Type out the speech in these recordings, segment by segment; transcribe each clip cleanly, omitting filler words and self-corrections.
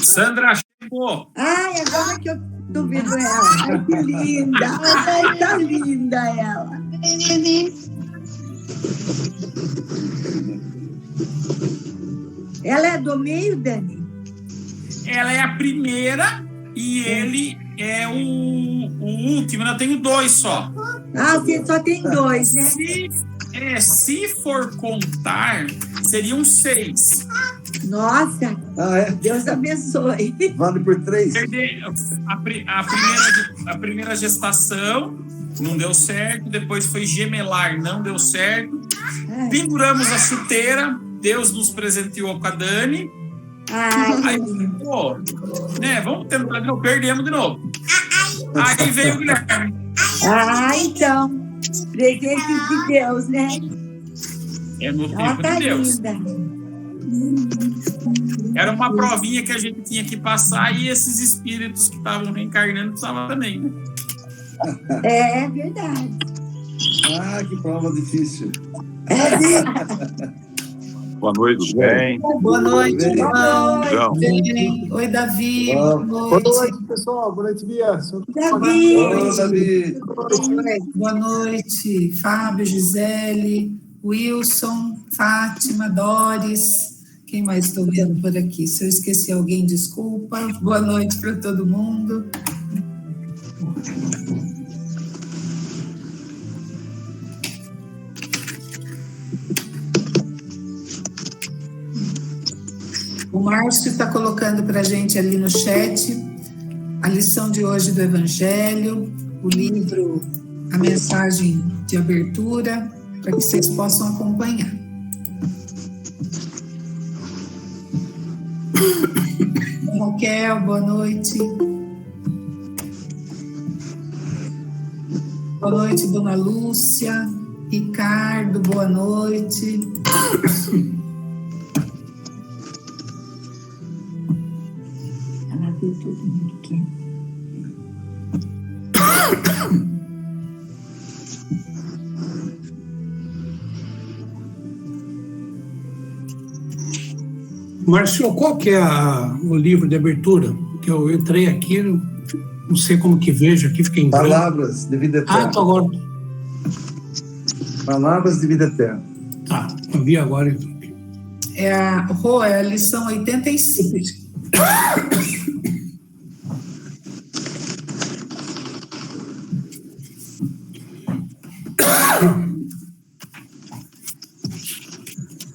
Sandra chegou. Ai, agora que eu tô vendo ela. Ai, que linda. Ai, tá linda ela. Ela é do meio, Dani? Ela é a primeira e ele é o último. Eu tenho 2 só. Ah, você só tem 2, né? Se for contar, seriam 6. Nossa, Deus abençoe. Vale por 3. A primeira gestação não deu certo, depois foi gemelar, não deu certo. Penduramos a chuteira, Deus nos presenteou com a Dani. Aí, vamos tentar de novo, perdemos de novo. Aí veio o Guilherme. Então, presente de Deus, né? É no tempo de Deus. Linda. Era uma provinha que a gente tinha que passar e esses espíritos que estavam reencarnando precisavam também, né? É verdade. Que prova difícil. Boa noite, tudo bem? Boa noite, João. Oi, Davi. Boa noite, pessoal. Boa noite, Bia. Davi. Oi, Davi. Boa noite, Fábio, Gisele, Wilson, Fátima, Doris. Quem mais estou vendo por aqui? Se eu esqueci alguém, desculpa. Boa noite para todo mundo. O Márcio está colocando para a gente ali no chat a lição de hoje do Evangelho, o livro, a mensagem de abertura, para que vocês possam acompanhar. Raquel, boa noite. Boa noite, Dona Lúcia. Ricardo, boa noite. Ela viu todo mundo aqui. Márcio, qual que é o livro de abertura? Que eu entrei aqui, não sei como que vejo aqui, fiquei em branco. Palavras de vida eterna. Tô agora. Palavras de vida eterna. Tá, eu vi agora. É a lição 85.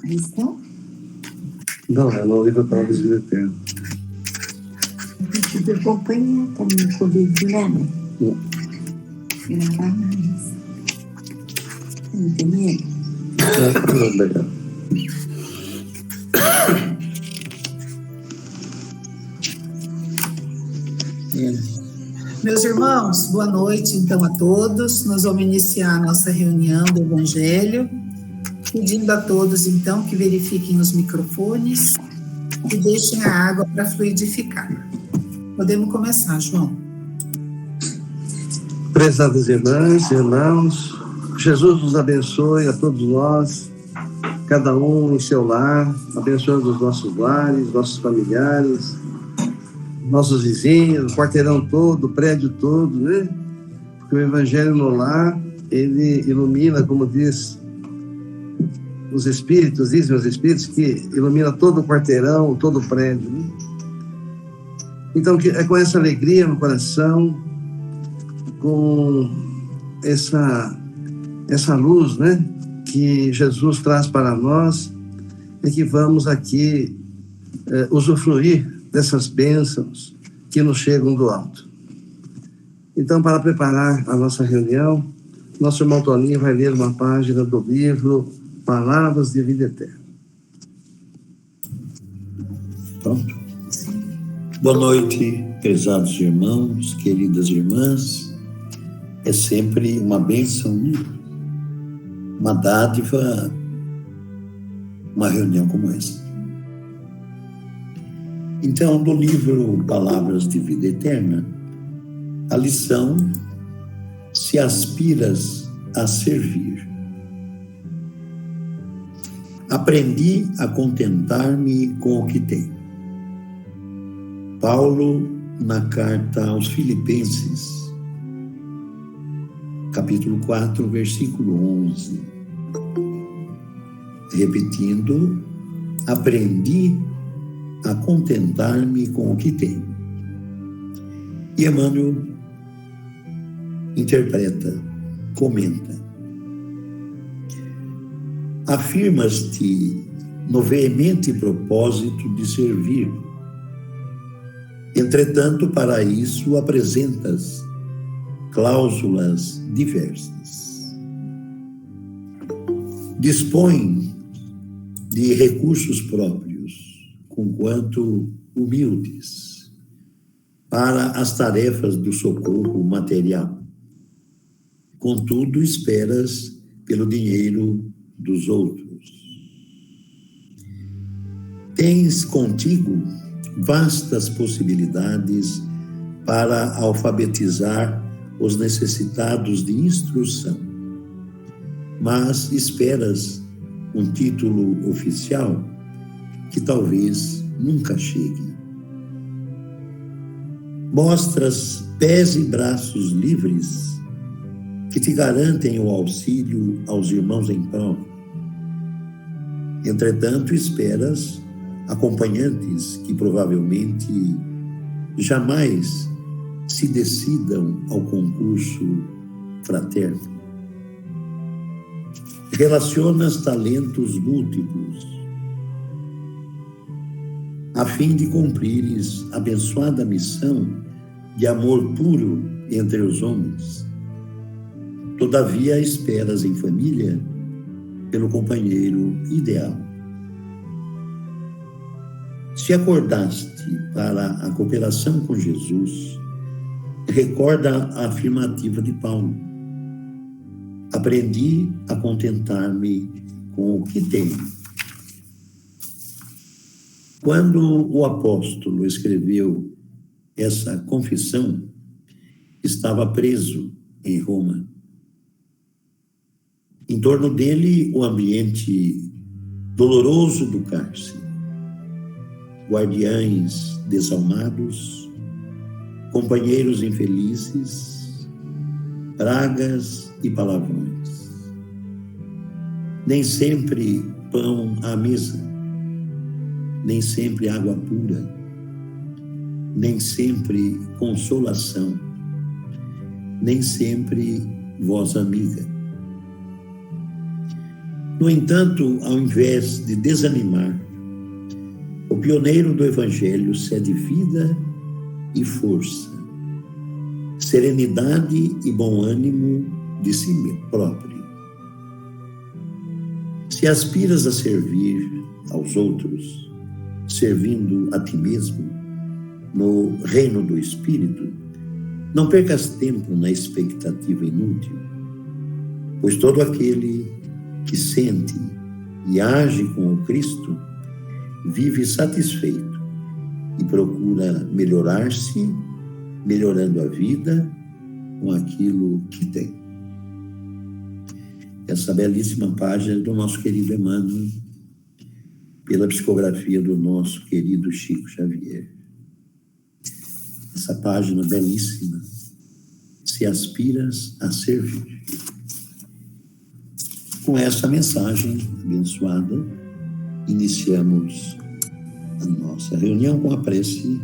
Lição? Não, é no livro Palavras de vida eterna. Deixa eu acompanhar também comigo, né, mãe? Gravar mais. Entendeu? Legal. Meus irmãos, boa noite então a todos. Nós vamos iniciar a nossa reunião do Evangelho, pedindo a todos então que verifiquem os microfones e deixem a água para fluidificar. Podemos começar, João. Prezadas irmãs e irmãos, Jesus nos abençoe a todos nós, cada um em seu lar, abençoando os nossos lares, nossos familiares, nossos vizinhos, o quarteirão todo, o prédio todo, né? Porque o Evangelho no lar, ele ilumina, como diz os Espíritos, dizem os Espíritos, que ilumina todo o quarteirão, todo o prédio, né? Então, é com essa alegria no coração, com essa luz, né, que Jesus traz para nós, é que vamos aqui usufruir dessas bênçãos que nos chegam do alto. Então, para preparar a nossa reunião, nosso irmão Toninho vai ler uma página do livro Palavras de Vida Eterna. Pronto. Boa noite, prezados irmãos, queridas irmãs. É sempre uma bênção, né? Uma dádiva, uma reunião como essa. Então, do livro Palavras de Vida Eterna, a lição: se aspiras a servir. Aprendi a contentar-me com o que tenho. Paulo, na carta aos Filipenses, capítulo 4, versículo 11. Repetindo, aprendi a contentar-me com o que tenho. E Emmanuel interpreta, comenta: afirmas-te no veemente propósito de servir. Entretanto, para isso apresentas cláusulas diversas. Dispõe de recursos próprios, conquanto humildes, para as tarefas do socorro material. Contudo, esperas pelo dinheiro dos outros. Tens contigo vastas possibilidades para alfabetizar os necessitados de instrução, mas esperas um título oficial que talvez nunca chegue. Mostras pés e braços livres que te garantem o auxílio aos irmãos em prova. Entretanto, esperas acompanhantes que provavelmente jamais se decidam ao concurso fraterno. Relacionas talentos múltiplos a fim de cumprires a abençoada missão de amor puro entre os homens. Todavia, esperas em família pelo companheiro ideal. Se acordaste para a cooperação com Jesus, recorda a afirmativa de Paulo: aprendi a contentar-me com o que tenho. Quando o apóstolo escreveu essa confissão, estava preso em Roma. Em torno dele, o ambiente doloroso do cárcere. Guardiães desalmados, companheiros infelizes, pragas e palavrões. Nem sempre pão à mesa, nem sempre água pura, nem sempre consolação, nem sempre voz amiga. No entanto, ao invés de desanimar, o pioneiro do Evangelho cede vida e força, serenidade e bom ânimo de si próprio. Se aspiras a servir aos outros, servindo a ti mesmo, no reino do Espírito, não percas tempo na expectativa inútil, pois todo aquele que sente e age com o Cristo vive satisfeito e procura melhorar-se, melhorando a vida com aquilo que tem. Essa belíssima página do nosso querido Emmanuel, pela psicografia do nosso querido Chico Xavier. Essa página belíssima, se aspiras a servir. Com essa mensagem abençoada, iniciamos a nossa reunião com a prece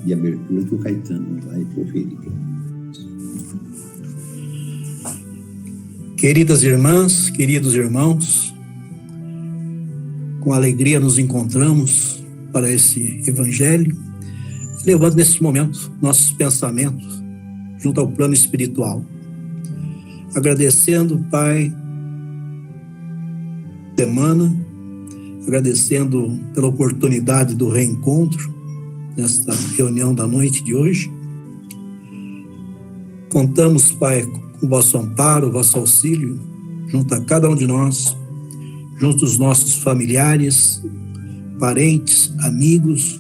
de abertura que o Caetano vai proferir. Queridas irmãs, queridos irmãos, com alegria nos encontramos para esse Evangelho, levando nesse momento nossos pensamentos junto ao plano espiritual. Agradecendo, Pai, semana, agradecendo pela oportunidade do reencontro nesta reunião da noite de hoje. Contamos, Pai, com o vosso amparo, o vosso auxílio, junto a cada um de nós, junto aos nossos familiares, parentes, amigos,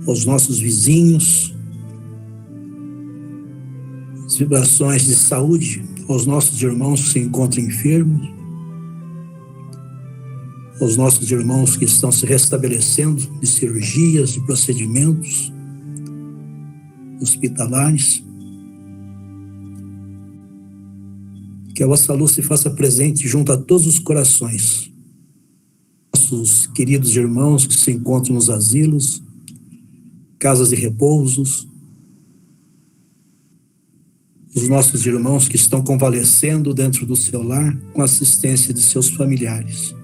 aos nossos vizinhos, as vibrações de saúde aos nossos irmãos que se encontram enfermos, aos nossos irmãos que estão se restabelecendo de cirurgias, de procedimentos hospitalares. Que a vossa luz se faça presente junto a todos os corações. Nossos queridos irmãos que se encontram nos asilos, casas de repousos, os nossos irmãos que estão convalescendo dentro do seu lar com assistência de seus familiares.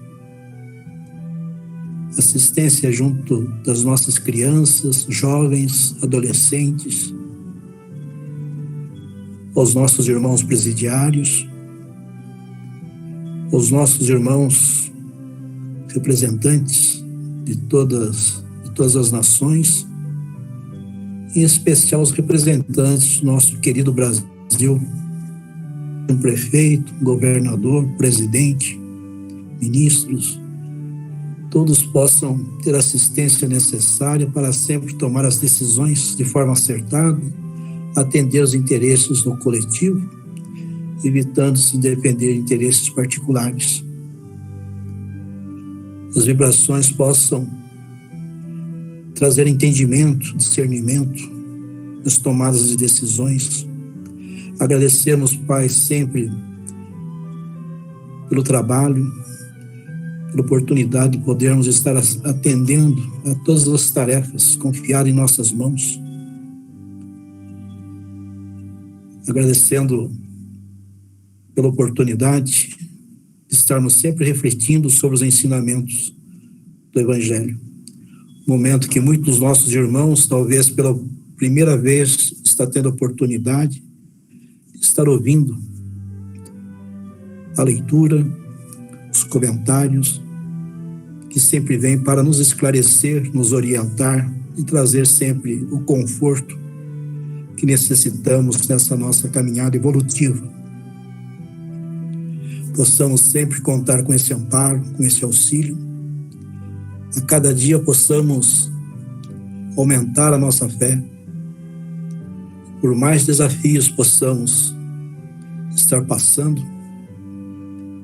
Assistência junto das nossas crianças, jovens, adolescentes, aos nossos irmãos presidiários, aos nossos irmãos representantes de todas as nações, em especial os representantes do nosso querido Brasil, um prefeito, governador, presidente, ministros, todos possam ter a assistência necessária para sempre tomar as decisões de forma acertada, atender os interesses do coletivo, evitando-se depender de interesses particulares. As vibrações possam trazer entendimento, discernimento nas tomadas de decisões. Agradecemos, Pai, sempre pelo trabalho, pela oportunidade de podermos estar atendendo a todas as tarefas confiadas em nossas mãos. Agradecendo pela oportunidade de estarmos sempre refletindo sobre os ensinamentos do Evangelho. Momento que muitos dos nossos irmãos, talvez pela primeira vez, está tendo a oportunidade de estar ouvindo a leitura, os comentários, que sempre vêm para nos esclarecer, nos orientar e trazer sempre o conforto que necessitamos nessa nossa caminhada evolutiva. Possamos sempre contar com esse amparo, com esse auxílio. A cada dia possamos aumentar a nossa fé. Por mais desafios possamos estar passando,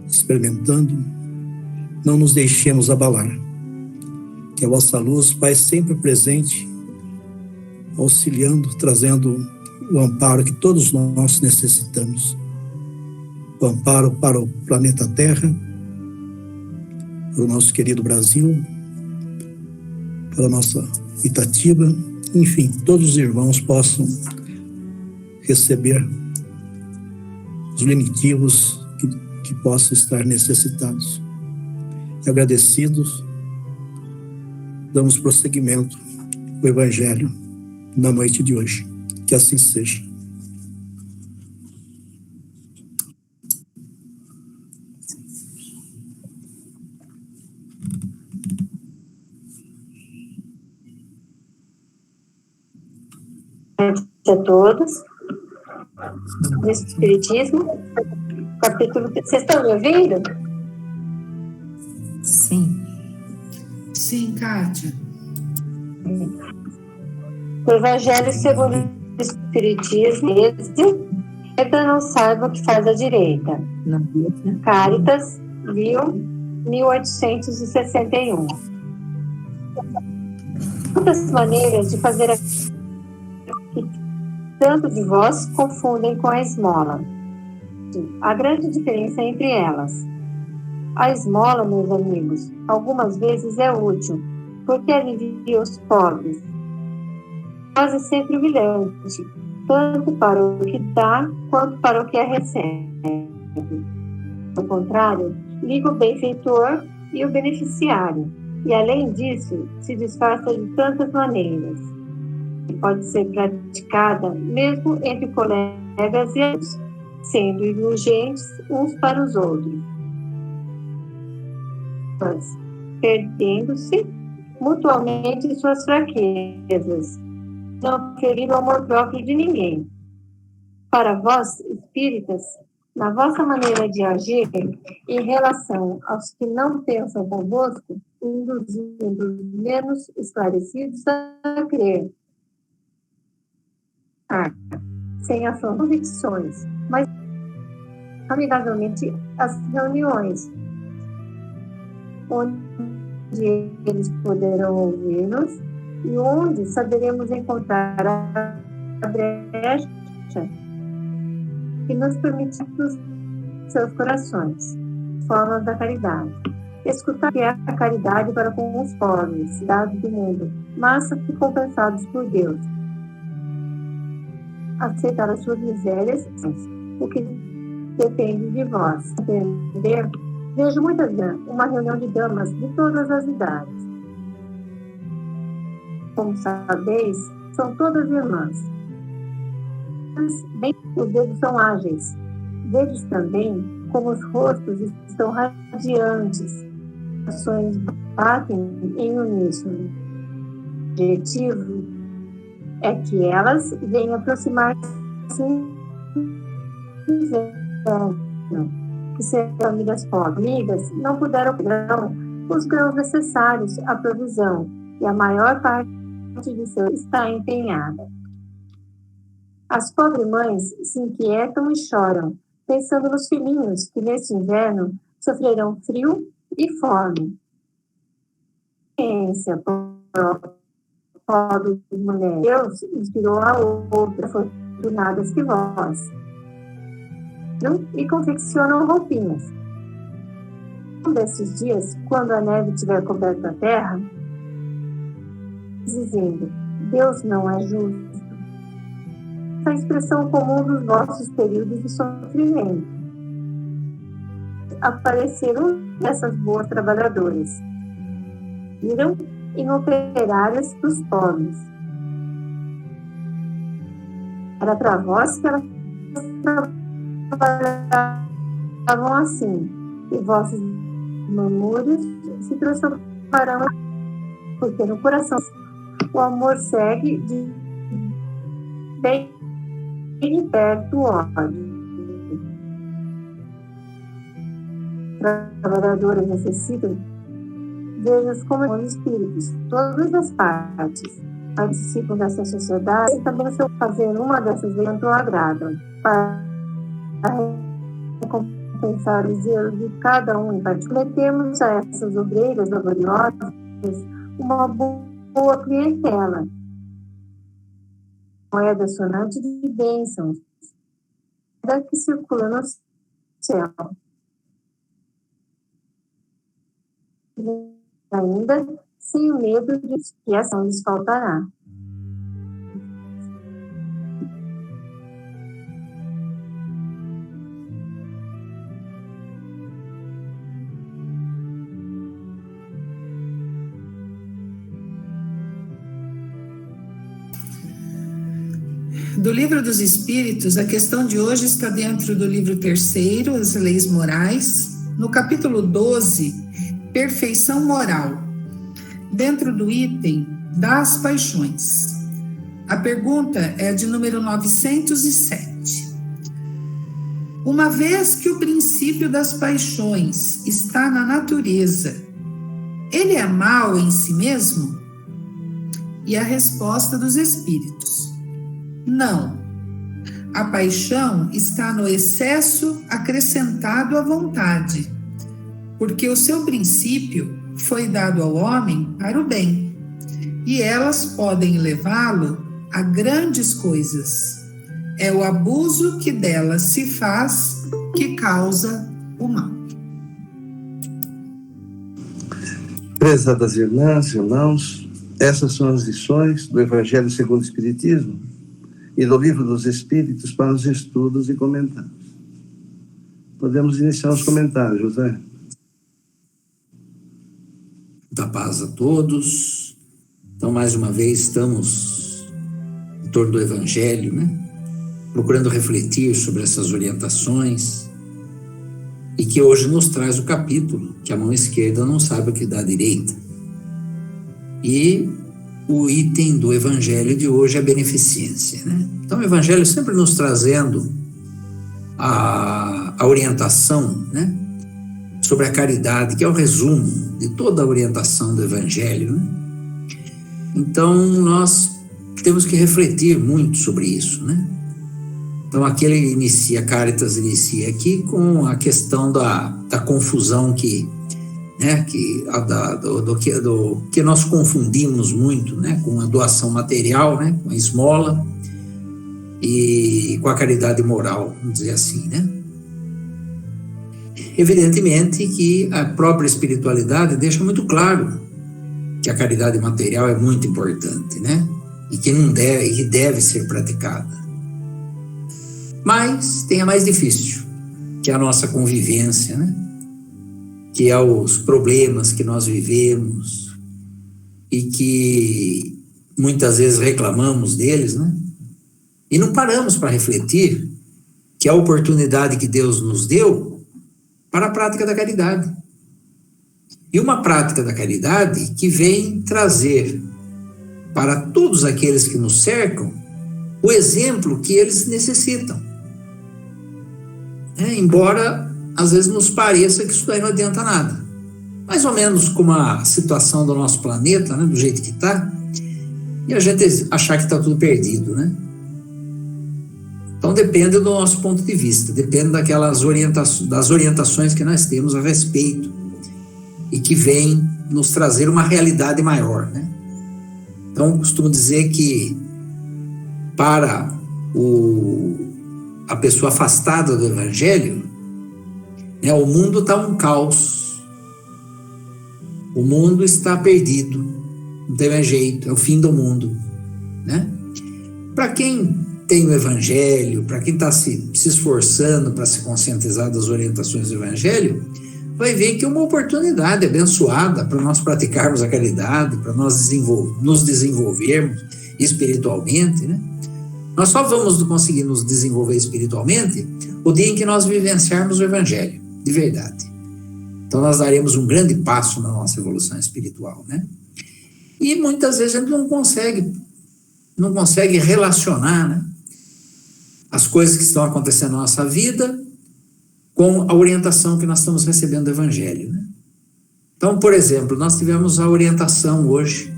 experimentando, não nos deixemos abalar. Que a vossa luz, Pai, sempre presente, auxiliando, trazendo o amparo que todos nós necessitamos. O amparo para o planeta Terra, para o nosso querido Brasil, para a nossa Itatiba, enfim, todos os irmãos possam receber os lenitivos que possam estar necessitados. E agradecidos, damos prosseguimento ao Evangelho na noite de hoje. Que assim seja. A todos do Espiritismo, capítulo. Vocês estão me ouvindo? Sim. Sim, Kátia. O Evangelho segundo o Espiritismo, ainda não saiba o que faz a direita. Cáritas, 1861. Muitas maneiras de fazer a que tanto de vós confundem com a esmola. A grande diferença entre elas. A esmola, meus amigos, algumas vezes é útil, porque alivia os pobres. Mas é sempre humilhante, tanto para o que dá, quanto para o que a recebe. Ao contrário, liga o benfeitor e o beneficiário, e além disso, se disfarça de tantas maneiras. Pode ser praticada mesmo entre colegas e amigos, sendo indulgentes uns para os outros, mas perdendo-se mutuamente suas fraquezas, não ferindo o amor próprio de ninguém. Para vós, espíritas, na vossa maneira de agir em relação aos que não pensam convosco, induzindo os menos esclarecidos a crer, sem as suas convicções, mas amigavelmente as reuniões, onde eles poderão ouvir-nos e onde saberemos encontrar a brecha que nos permite os seus corações, formas da caridade. Escutar que é a caridade para com os pobres, cidades do mundo, mas recompensados por Deus. Aceitar as suas misérias, o que depende de vós. Entender? Vejo muitas vezes uma reunião de damas de todas as idades. Como sabeis, são todas irmãs. Bem, os dedos são ágeis. Vejo também como os rostos estão radiantes. As ações batem em uníssono. O objetivo é que elas venham aproximar-se que serão amigas pobres. Amigas não puderam os grãos necessários à provisão, e a maior parte de seu está empenhada. As pobres mães se inquietam e choram, pensando nos filhinhos que neste inverno sofrerão frio e fome. Ciência, pobre mulher, Deus inspirou a outras fortunadas que vós, e confeccionam roupinhas. Um desses dias, quando a neve tiver coberto a terra, dizendo, Deus não é justo. Essa expressão comum dos vossos períodos de sofrimento. Apareceram essas boas trabalhadoras. Viram em operárias dos pobres. Era para vós que elas trabalhavam assim, e vossos murmúrios se transformarão, porque no coração o amor segue de bem perto o ódio. Trabalhadoras necessitam, veja como os espíritos, todas as partes participam dessa sociedade e também se eu fazer uma dessas leis, agradam para recompensar o zelo de cada um em particular. Metemos a essas obreiras laboriosas uma boa clientela, moeda sonante de bênçãos que circula no céu. Ainda sem o medo de que a ação lhes faltará. Do Livro dos Espíritos, a questão de hoje está dentro do livro 3º, As Leis Morais, no capítulo 12, Perfeição Moral, dentro do item das paixões. A pergunta é de número 907. Uma vez que o princípio das paixões está na natureza, ele é mau em si mesmo? E a resposta dos Espíritos: não. A paixão está no excesso acrescentado à vontade, porque o seu princípio foi dado ao homem para o bem, e elas podem levá-lo a grandes coisas. É o abuso que delas se faz que causa o mal. Prezadas irmãs e irmãos, essas são as lições do Evangelho segundo o Espiritismo e do Livro dos Espíritos para os estudos e comentários. Podemos iniciar os comentários, José. Da paz a todos. Então, mais uma vez, estamos em torno do Evangelho, né? Procurando refletir sobre essas orientações, e que hoje nos traz o capítulo que a mão esquerda não sabe o que dá a direita. E o item do Evangelho de hoje é a beneficência, né? Então, o Evangelho sempre nos trazendo a orientação, né, sobre a caridade, que é o resumo de toda a orientação do Evangelho, né? Então, nós temos que refletir muito sobre isso, né? Então, aqui ele inicia, Caritas inicia aqui com a questão da confusão que né, do que nós confundimos muito, né, com a doação material, né, com a esmola e com a caridade moral, vamos dizer assim, né? Evidentemente que a própria espiritualidade deixa muito claro que a caridade material é muito importante, né? E que não deve, e que deve ser praticada. Mas tem a mais difícil, que é a nossa convivência, né? Que é os problemas que nós vivemos e que muitas vezes reclamamos deles, né? E não paramos para refletir que a oportunidade que Deus nos deu para a prática da caridade. E uma prática da caridade que vem trazer para todos aqueles que nos cercam o exemplo que eles necessitam. Embora às vezes nos pareça que isso daí não adianta nada. Mais ou menos como a situação do nosso planeta, né, do jeito que está, e a gente achar que está tudo perdido, né? Então depende do nosso ponto de vista, depende das orientações que nós temos a respeito e que vem nos trazer uma realidade maior, né? Então costumo dizer que para a pessoa afastada do Evangelho, né, o mundo está um caos, o mundo está perdido, não tem mais jeito, é o fim do mundo, né? Para quem tem o Evangelho, para quem está se esforçando para se conscientizar das orientações do Evangelho, vai ver que é uma oportunidade abençoada para nós praticarmos a caridade, para nós nos desenvolvermos espiritualmente, né? Nós só vamos conseguir nos desenvolver espiritualmente o dia em que nós vivenciarmos o Evangelho, de verdade. Então nós daremos um grande passo na nossa evolução espiritual, né? E muitas vezes a gente não consegue relacionar, né, as coisas que estão acontecendo na nossa vida com a orientação que nós estamos recebendo do Evangelho, né? Então, por exemplo, nós tivemos a orientação hoje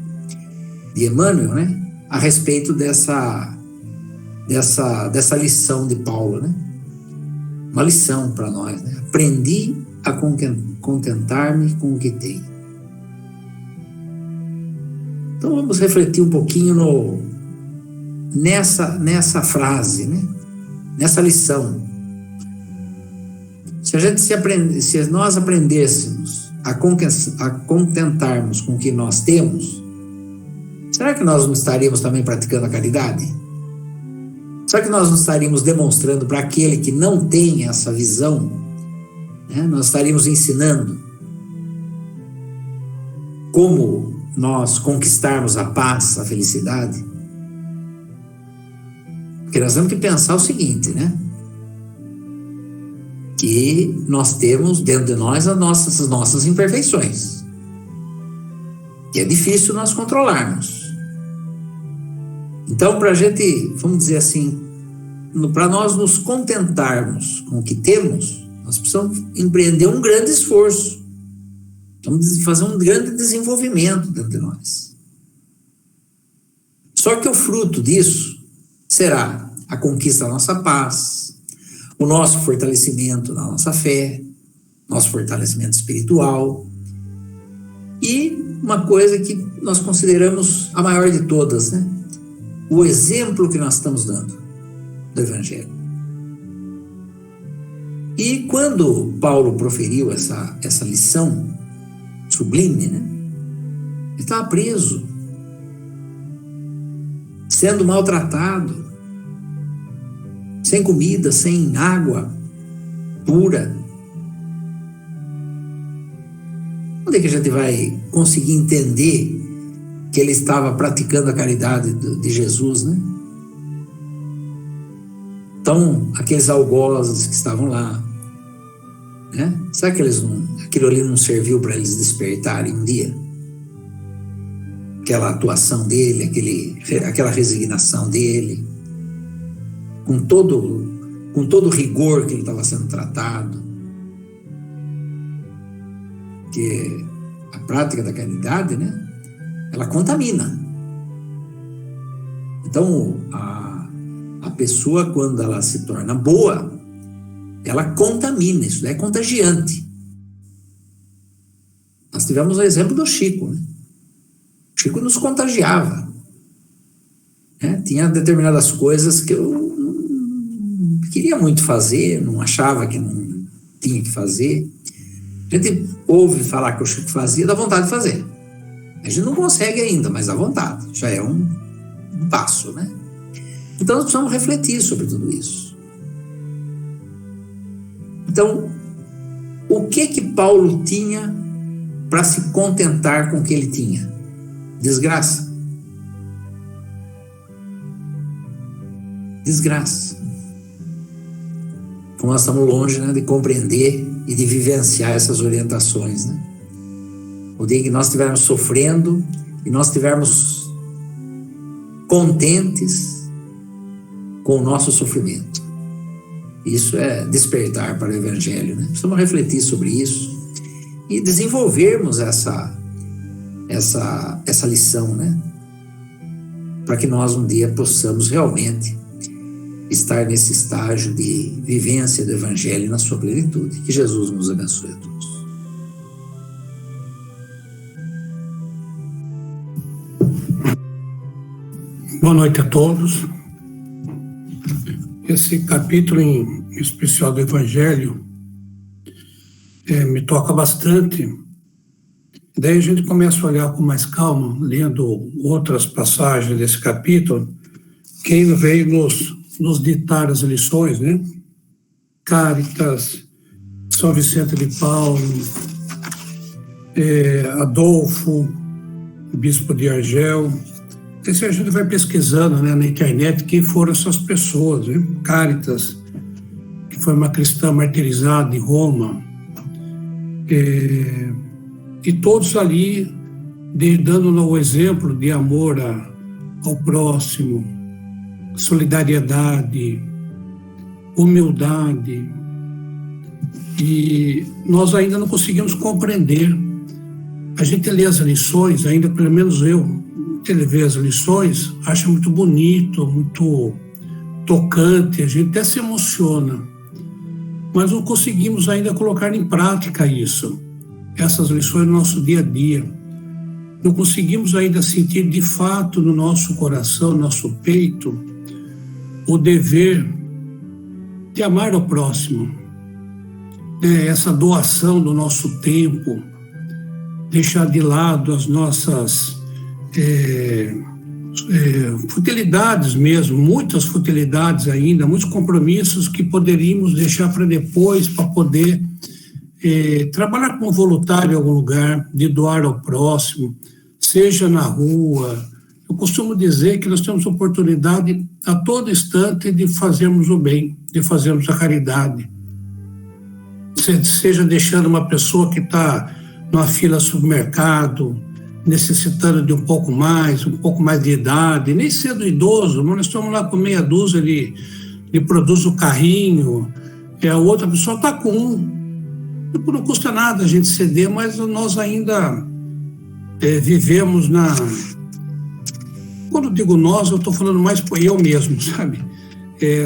de Emmanuel, né, a respeito dessa lição de Paulo, né? Uma lição para nós, né? Aprendi a contentar-me com o que tenho. Então vamos refletir um pouquinho nessa frase, né? Nessa lição. Se nós aprendêssemos a contentarmos com o que nós temos, será que nós não estaríamos também praticando a caridade? Será que nós não estaríamos demonstrando para aquele que não tem essa visão, né? Nós estaríamos ensinando como nós conquistarmos a paz, a felicidade? Porque nós temos que pensar o seguinte, né? Que nós temos dentro de nós as nossas imperfeições. Que é difícil nós controlarmos. Então, para a gente, vamos dizer assim, para nós nos contentarmos com o que temos, nós precisamos empreender um grande esforço. Vamos fazer um grande desenvolvimento dentro de nós. Só que o fruto disso será a conquista da nossa paz, o nosso fortalecimento da nossa fé, nosso fortalecimento espiritual e uma coisa que nós consideramos a maior de todas, né? O exemplo que nós estamos dando do Evangelho. E quando Paulo proferiu essa lição sublime, né? Ele estava preso, sendo maltratado, sem comida, sem água pura. Onde é que a gente vai conseguir entender que ele estava praticando a caridade de Jesus, né? Então, aqueles algozes que estavam lá, né? Será que aquilo ali não serviu para eles despertarem um dia? Aquela atuação dele, aquela resignação dele, com todo o rigor que ele estava sendo tratado. Porque a prática da caridade, né, ela contamina. Então, a pessoa, quando ela se torna boa, ela contamina, isso é contagiante. Nós tivemos o exemplo do Chico, né? O Chico nos contagiava. Né? Tinha determinadas coisas que eu não queria muito fazer, não achava que não tinha que fazer. A gente ouve falar que o Chico fazia, dá vontade de fazer. A gente não consegue ainda, mas dá vontade. Já é um passo, né? Então nós precisamos refletir sobre tudo isso. Então, o que Paulo tinha para se contentar com o que ele tinha? Desgraça. Desgraça. Então nós estamos longe, né, de compreender e de vivenciar essas orientações, né? O dia que nós estivermos sofrendo e nós estivermos contentes com o nosso sofrimento. Isso é despertar para o Evangelho, né? Precisamos refletir sobre isso e desenvolvermos essa lição, né? Para que nós um dia possamos realmente estar nesse estágio de vivência do Evangelho na sua plenitude. Que Jesus nos abençoe a todos. Boa noite a todos. Esse capítulo em especial do Evangelho me toca bastante. Daí a gente começa a olhar com mais calma, lendo outras passagens desse capítulo, que ainda veio nos ditar as lições, né? Cáritas, São Vicente de Paulo, Adolfo, Bispo de Argel. Esse a gente vai pesquisando, né, na internet quem foram essas pessoas, né? Cáritas, que foi uma cristã martirizada em Roma, e todos ali dando o exemplo de amor ao próximo, solidariedade, humildade. E nós ainda não conseguimos compreender. A gente lê as lições, ainda pelo menos eu, ele vê as lições, acha muito bonito, muito tocante, a gente até se emociona, mas não conseguimos ainda colocar em prática isso, essas lições no nosso dia a dia. Não conseguimos ainda sentir de fato no nosso coração, no nosso peito, o dever de amar o próximo, essa doação do nosso tempo, deixar de lado as nossas futilidades mesmo, muitas futilidades ainda, muitos compromissos que poderíamos deixar para depois, para poder trabalhar como voluntário em algum lugar, de doar ao próximo, seja na rua. Eu costumo dizer que nós temos oportunidade a todo instante de fazermos o bem, de fazermos a caridade, seja deixando uma pessoa que está numa fila de supermercado, necessitando de um pouco mais de idade, nem sendo idoso, mas nós estamos lá com meia dúzia de produtos do carrinho, a outra pessoa está com um. Não custa nada a gente ceder, mas nós ainda vivemos Quando eu digo nós, eu estou falando mais por eu mesmo, sabe?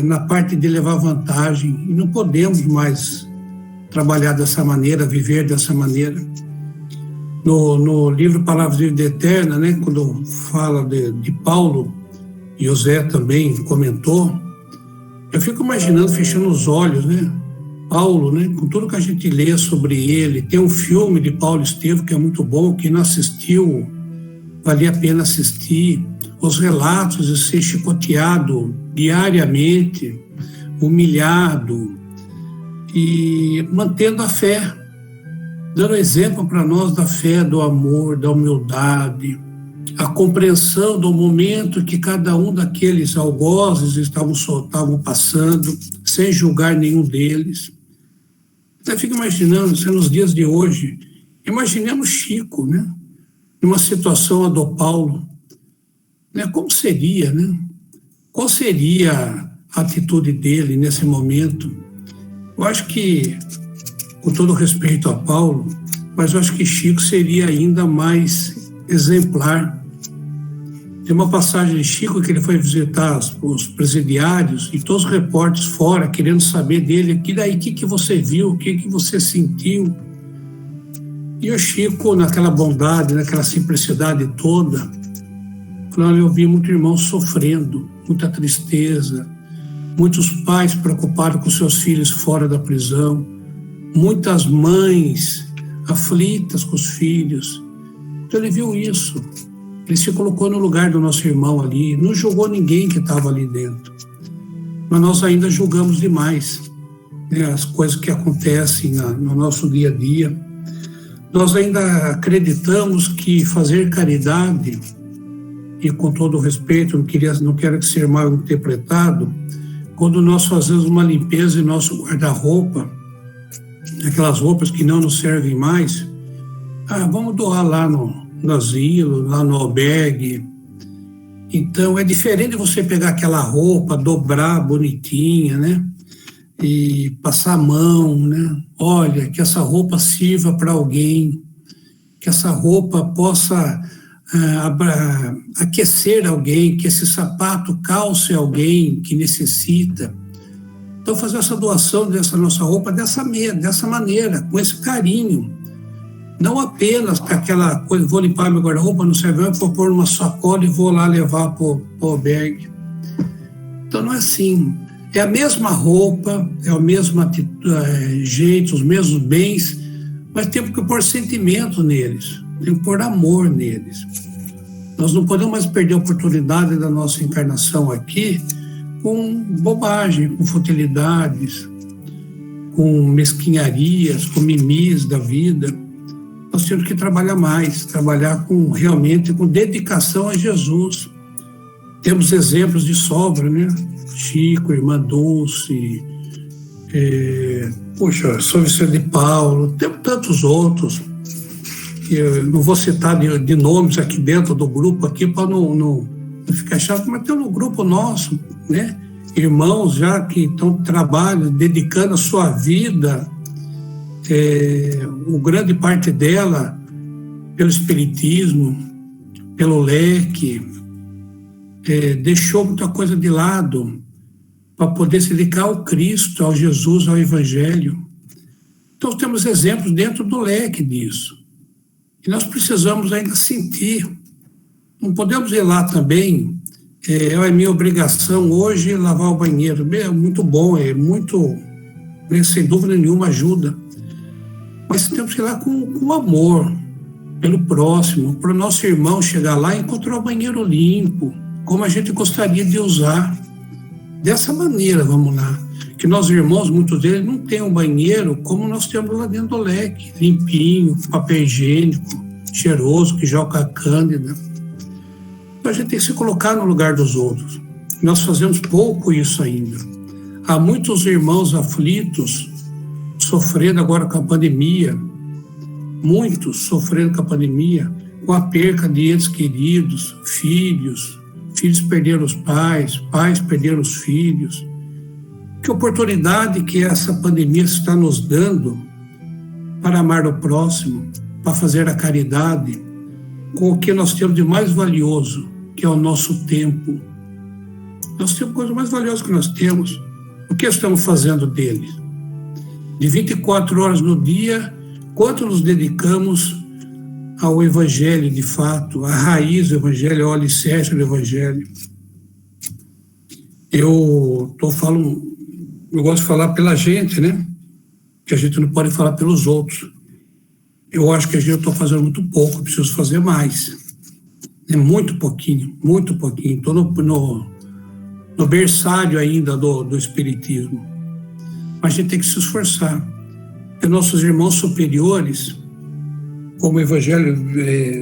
Na parte de levar vantagem, e não podemos mais trabalhar dessa maneira, viver dessa maneira. No livro Palavras de Vida Eterna, né, quando fala de Paulo, e José também comentou, eu fico imaginando, fechando os olhos, né, Paulo, né, com tudo que a gente lê sobre ele. Tem um filme de Paulo Estevam que é muito bom, quem não assistiu, vale a pena assistir. Os relatos de ser chicoteado diariamente, humilhado, e mantendo a fé, dando exemplo para nós da fé, do amor, da humildade, a compreensão do momento que cada um daqueles algozes estavam passando, sem julgar nenhum deles. Até fico imaginando, se nos dias de hoje, imaginemos Chico, né? Numa situação a do Paulo, né? Como seria, né? Qual seria a atitude dele nesse momento? Eu acho que, com todo respeito a Paulo, mas eu acho que Chico seria ainda mais exemplar. Tem uma passagem de Chico que ele foi visitar os presidiários e todos os repórteres fora querendo saber dele, o que você viu, o que você sentiu. E o Chico, naquela bondade, naquela simplicidade toda, falou: olha, eu vi muito irmão sofrendo, muita tristeza, muitos pais preocupados com seus filhos fora da prisão, muitas mães aflitas com os filhos. Então ele viu isso, ele se colocou no lugar do nosso irmão ali, não julgou ninguém que estava ali dentro. Mas nós ainda julgamos demais, né, as coisas que acontecem no nosso dia a dia. Nós ainda acreditamos que fazer caridade, e com todo o respeito, não quero ser mal interpretado, quando nós fazemos uma limpeza em nosso guarda-roupa, aquelas roupas que não nos servem mais, vamos doar lá no asilo, lá no albergue. Então é diferente você pegar aquela roupa, dobrar bonitinha, né? E passar a mão, né? Olha, que essa roupa sirva para alguém, que essa roupa possa aquecer alguém, que esse sapato calce alguém que necessita. Então fazer essa doação dessa nossa roupa dessa maneira, com esse carinho. Não apenas para aquela coisa, vou limpar meu guarda-roupa, não serve, vou pôr numa sacola e vou lá levar para o albergue. Então não é assim. É a mesma roupa, é o mesmo jeito, os mesmos bens, mas temos que pôr sentimento neles, temos que pôr amor neles. Nós não podemos mais perder a oportunidade da nossa encarnação aqui com bobagem, com futilidades, com mesquinharias, com mimis da vida. Nós temos que trabalhar mais, trabalhar realmente com dedicação a Jesus. Temos exemplos de sobra, né? Chico, Irmã Dulce, São Vicente de Paulo, temos tantos outros. Eu não vou citar de nomes aqui dentro do grupo aqui para não ficar chato, mas tem no grupo nosso, né? Irmãos já que estão trabalhando, dedicando a sua vida, grande parte dela pelo espiritismo, pelo leque, deixou muita coisa de lado para poder se dedicar ao Cristo, ao Jesus, ao Evangelho. Então temos exemplos dentro do leque disso. E nós precisamos ainda sentir. Não podemos ir lá também, é minha obrigação hoje lavar o banheiro. É muito bom, sem dúvida nenhuma ajuda. Mas temos que ir lá com amor, pelo próximo, para o nosso irmão chegar lá e encontrar o banheiro limpo, como a gente gostaria de usar. Dessa maneira, vamos lá. Que nós irmãos, muitos deles, não têm um banheiro como nós temos lá dentro do leque, limpinho, papel higiênico, cheiroso, que joga a cândida. Então a gente tem que se colocar no lugar dos outros. Nós fazemos pouco isso ainda. Há muitos irmãos aflitos, sofrendo agora com a pandemia, muitos sofrendo com a pandemia, com a perca de entes queridos, filhos perderam os pais perderam os filhos. Que oportunidade que essa pandemia está nos dando para amar o próximo, para fazer a caridade, com o que nós temos de mais valioso, que é o nosso tempo. Nós temos coisa mais valiosa que nós temos. O que estamos fazendo dele? De 24 horas no dia, quanto nos dedicamos ao Evangelho de fato, à raiz do Evangelho, ao alicerce do Evangelho? Eu gosto de falar pela gente, né? Que a gente não pode falar pelos outros. Eu acho que eu estou fazendo muito pouco, preciso fazer mais. É muito pouquinho. Estou no berçário ainda do Espiritismo. Mas a gente tem que se esforçar. Porque nossos irmãos superiores, como o Evangelho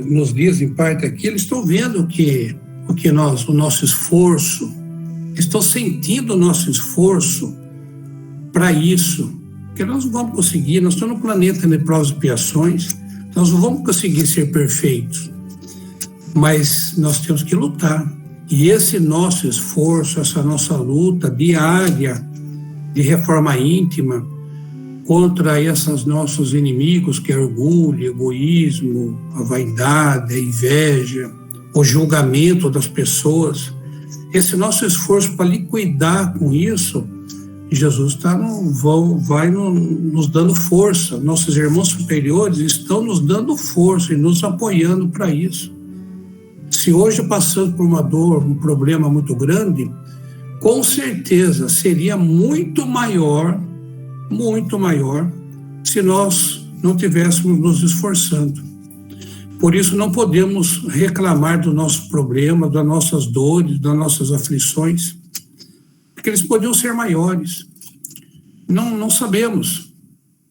nos diz em parte aqui, eles estão vendo o nosso esforço, estão sentindo o nosso esforço para isso, porque nós não vamos conseguir, nós estamos no planeta de provas e expiações, nós não vamos conseguir ser perfeitos, mas nós temos que lutar. E esse nosso esforço, essa nossa luta diária de reforma íntima contra esses nossos inimigos, que é orgulho, egoísmo, a vaidade, a inveja, o julgamento das pessoas, esse nosso esforço para liquidar com isso, E Jesus vai nos dando força. Nossos irmãos superiores estão nos dando força e nos apoiando para isso. Se hoje passando por uma dor, um problema muito grande, com certeza seria muito maior, se nós não tivéssemos nos esforçando. Por isso não podemos reclamar do nosso problema, das nossas dores, das nossas aflições, porque eles podiam ser maiores. Não sabemos.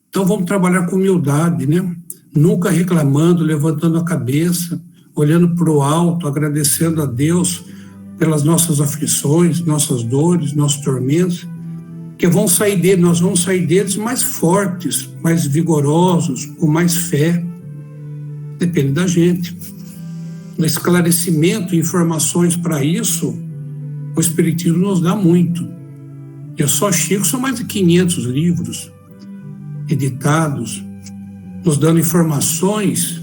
Então vamos trabalhar com humildade, né? Nunca reclamando, levantando a cabeça, olhando para o alto, agradecendo a Deus pelas nossas aflições, nossas dores, nossos tormentos, que nós vamos sair deles mais fortes, mais vigorosos, com mais fé. Depende da gente. O esclarecimento e informações para isso, o Espiritismo nos dá muito. Eu só Chico, são mais de 500 livros editados, nos dando informações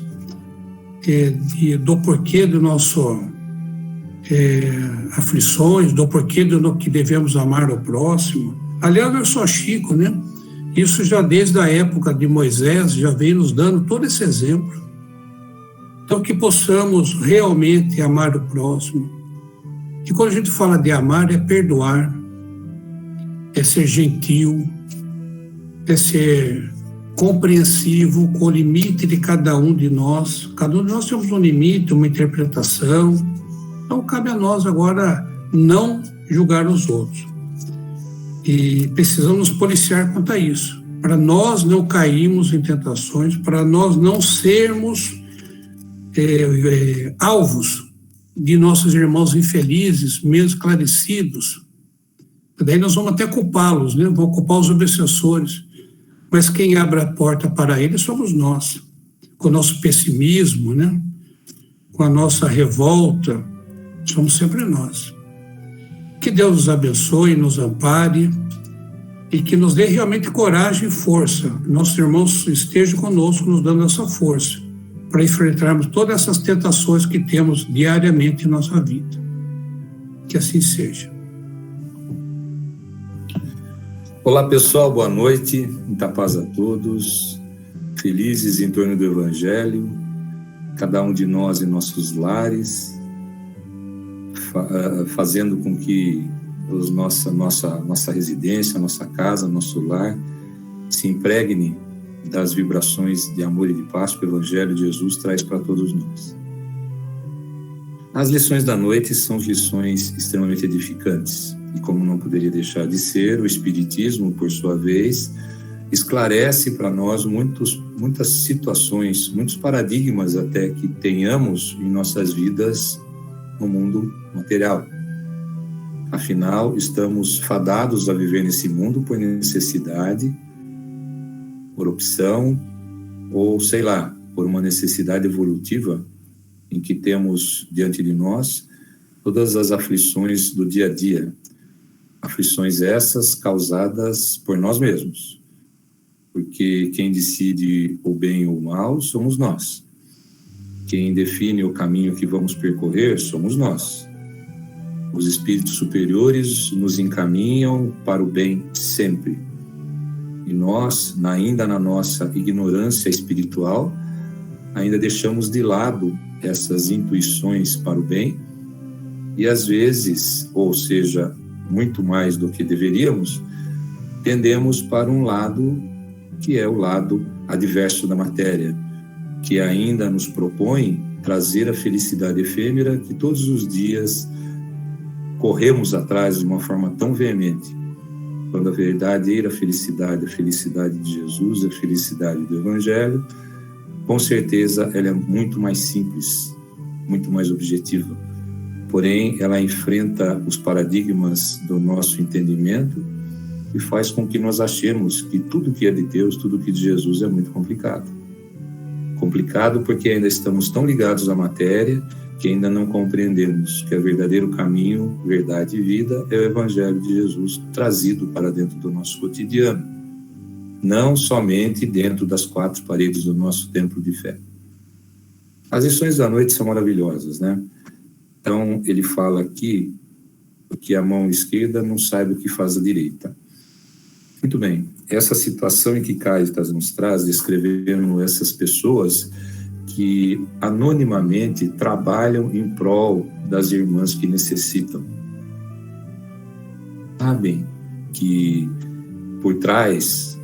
do porquê do nosso aflições, do porquê do que devemos amar ao próximo. Aliás, não é só Chico, né? Isso já desde a época de Moisés já vem nos dando todo esse exemplo. Então, que possamos realmente amar o próximo. Que quando a gente fala de amar, é perdoar, é ser gentil, é ser compreensivo com o limite de cada um de nós. Cada um de nós temos um limite, uma interpretação. Então, cabe a nós agora não julgar os outros. E precisamos nos policiar quanto a isso, para nós não cairmos em tentações, para nós não sermos alvos de nossos irmãos infelizes, menos esclarecidos. Daí nós vamos até culpá-los, né? Vamos culpar os obsessores. Mas quem abre a porta para eles somos nós, com o nosso pessimismo, né? Com a nossa revolta, somos sempre nós. Que Deus nos abençoe, nos ampare e que nos dê realmente coragem e força. Nossos irmãos estejam conosco, nos dando essa força para enfrentarmos todas essas tentações que temos diariamente em nossa vida. Que assim seja. Olá, pessoal, boa noite, muita paz a todos, felizes em torno do Evangelho, cada um de nós em nossos lares, fazendo com que nossa residência, nossa casa, nosso lar se impregne das vibrações de amor e de paz que o Evangelho de Jesus traz para todos nós. As lições da noite são lições extremamente edificantes. E como não poderia deixar de ser, o Espiritismo, por sua vez, esclarece para nós muitas situações, muitos paradigmas até que tenhamos em nossas vidas no mundo material. Afinal, estamos fadados a viver nesse mundo por necessidade, por opção, ou sei lá, por uma necessidade evolutiva em que temos diante de nós todas as aflições do dia a dia. Aflições essas causadas por nós mesmos, porque quem decide o bem ou o mal somos nós. Quem define o caminho que vamos percorrer somos nós. Os espíritos superiores nos encaminham para o bem sempre. E nós, ainda na nossa ignorância espiritual, ainda deixamos de lado essas intuições para o bem e às vezes, ou seja, muito mais do que deveríamos, tendemos para um lado que é o lado adverso da matéria, que ainda nos propõe trazer a felicidade efêmera que todos os dias corremos atrás de uma forma tão veemente, quando a verdadeira felicidade, a felicidade de Jesus, a felicidade do Evangelho, com certeza ela é muito mais simples, muito mais objetiva. Porém, ela enfrenta os paradigmas do nosso entendimento e faz com que nós achemos que tudo que é de Deus, tudo que é de Jesus é muito complicado. Complicado porque ainda estamos tão ligados à matéria que ainda não compreendemos que o verdadeiro caminho, verdade e vida é o Evangelho de Jesus trazido para dentro do nosso cotidiano, não somente dentro das quatro paredes do nosso templo de fé. As lições da noite são maravilhosas, né? Então, ele fala aqui que a mão esquerda não sabe o que faz a direita. Muito bem. Essa situação em que Cáritas nos traz, descrevendo essas pessoas que anonimamente trabalham em prol das irmãs que necessitam. Sabem que por trás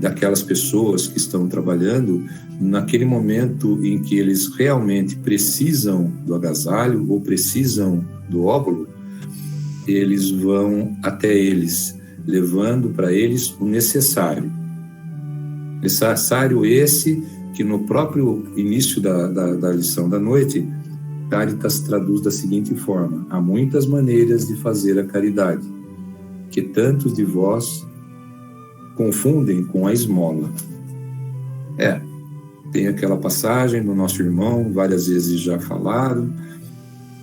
daquelas pessoas que estão trabalhando, naquele momento em que eles realmente precisam do agasalho ou precisam do óbolo, eles vão até eles, levando para eles o necessário. Necessário esse que no próprio início da lição da noite, Cáritas traduz da seguinte forma: há muitas maneiras de fazer a caridade, que tantos de vós confundem com a esmola. Tem aquela passagem do nosso irmão, várias vezes já falaram,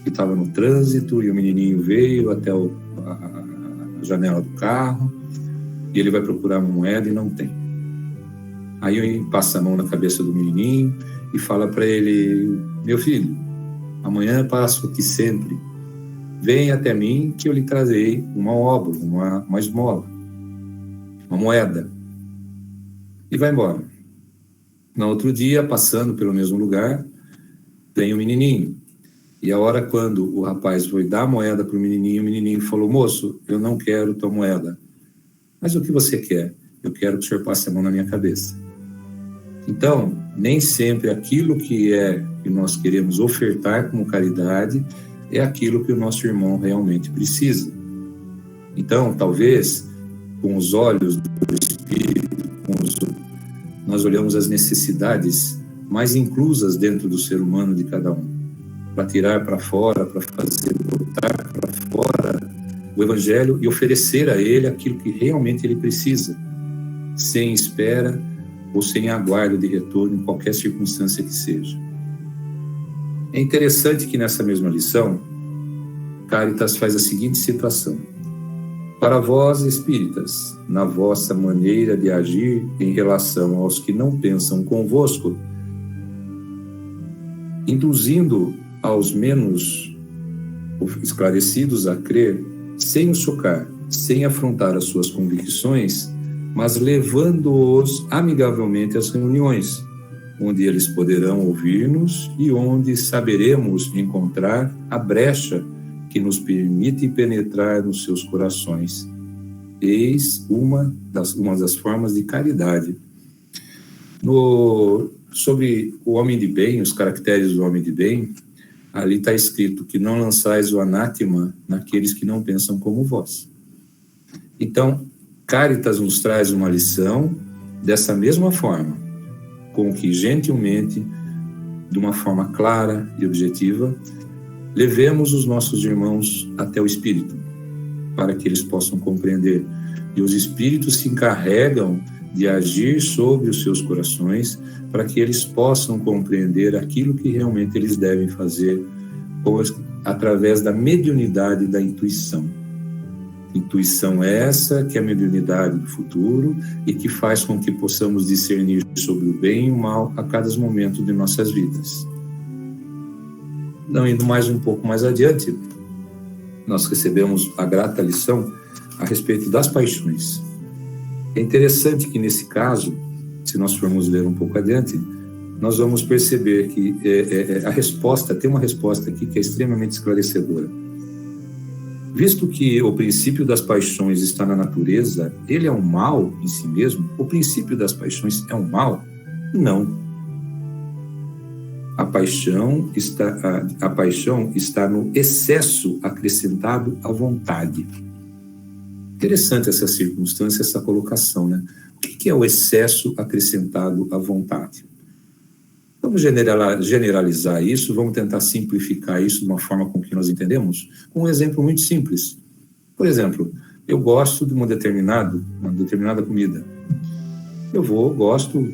que estava no trânsito e o menininho veio até a janela do carro e ele vai procurar uma moeda e não tem. Aí passa a mão na cabeça do menininho e fala para ele: meu filho, amanhã passo aqui sempre, vem até mim que eu lhe trazei uma óbolo, uma esmola, uma moeda. E vai embora. No outro dia, passando pelo mesmo lugar, vem o menininho. E a hora quando o rapaz foi dar a moeda para o menininho falou: moço, eu não quero tua moeda. Mas o que você quer? Eu quero que o senhor passe a mão na minha cabeça. Então, nem sempre aquilo que nós queremos ofertar como caridade é aquilo que o nosso irmão realmente precisa. Então, talvez, com os olhos do Espírito, nós olhamos as necessidades mais inclusas dentro do ser humano de cada um, para tirar para fora, para fazer botar para fora o Evangelho e oferecer a ele aquilo que realmente ele precisa, sem espera ou sem aguardo de retorno em qualquer circunstância que seja. É interessante que nessa mesma lição, Cáritas faz a seguinte situação: para vós, espíritas, na vossa maneira de agir em relação aos que não pensam convosco, induzindo aos menos esclarecidos a crer, sem os chocar, sem afrontar as suas convicções, mas levando-os amigavelmente às reuniões, onde eles poderão ouvir-nos e onde saberemos encontrar a brecha que nos permite penetrar nos seus corações. Eis uma das formas de caridade. Sobre o homem de bem, os caracteres do homem de bem, ali está escrito que não lançais o anátema naqueles que não pensam como vós. Então, Cáritas nos traz uma lição dessa mesma forma, com que gentilmente, de uma forma clara e objetiva, levemos os nossos irmãos até o Espírito, para que eles possam compreender. E os Espíritos se encarregam de agir sobre os seus corações, para que eles possam compreender aquilo que realmente eles devem fazer, através da mediunidade da intuição. Intuição essa que é a mediunidade do futuro e que faz com que possamos discernir sobre o bem e o mal a cada momento de nossas vidas. Não, indo um pouco mais adiante, nós recebemos a grata lição a respeito das paixões. É interessante que nesse caso, se nós formos ler um pouco adiante, nós vamos perceber que tem uma resposta aqui que é extremamente esclarecedora. Visto que o princípio das paixões está na natureza, ele é um mal em si mesmo? O princípio das paixões é um mal? Não. A paixão está no excesso acrescentado à vontade. Interessante essa circunstância, essa colocação, né? O que é o excesso acrescentado à vontade? Vamos generalizar isso, vamos tentar simplificar isso de uma forma com que nós entendemos, com um exemplo muito simples. Por exemplo, eu gosto de uma determinada comida. Gosto,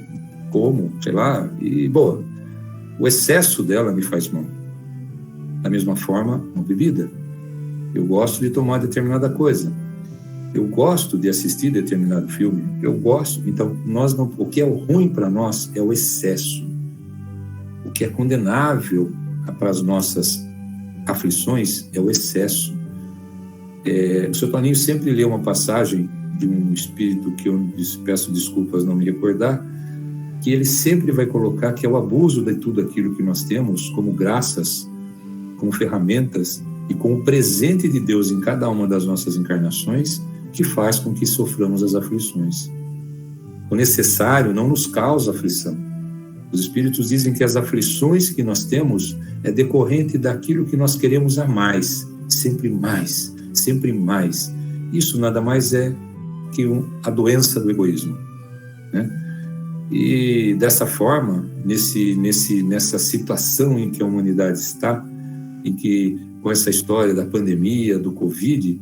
como, sei lá, e boa. O excesso dela me faz mal. Da mesma forma, uma bebida. Eu gosto de tomar determinada coisa. Eu gosto de assistir determinado filme. Eu gosto. Então, o que é o ruim para nós é o excesso. O que é condenável para as nossas aflições é o excesso. O Sr. Toninho sempre lê uma passagem de um espírito que eu peço desculpas não me recordar, que ele sempre vai colocar que é o abuso de tudo aquilo que nós temos como graças, como ferramentas e como presente de Deus em cada uma das nossas encarnações que faz com que soframos as aflições. O necessário não nos causa aflição. Os espíritos dizem que as aflições que nós temos é decorrente daquilo que nós queremos a mais, sempre mais, sempre mais. Isso nada mais é que a doença do egoísmo, né? E dessa forma, nessa situação em que a humanidade está, em que com essa história da pandemia, do Covid,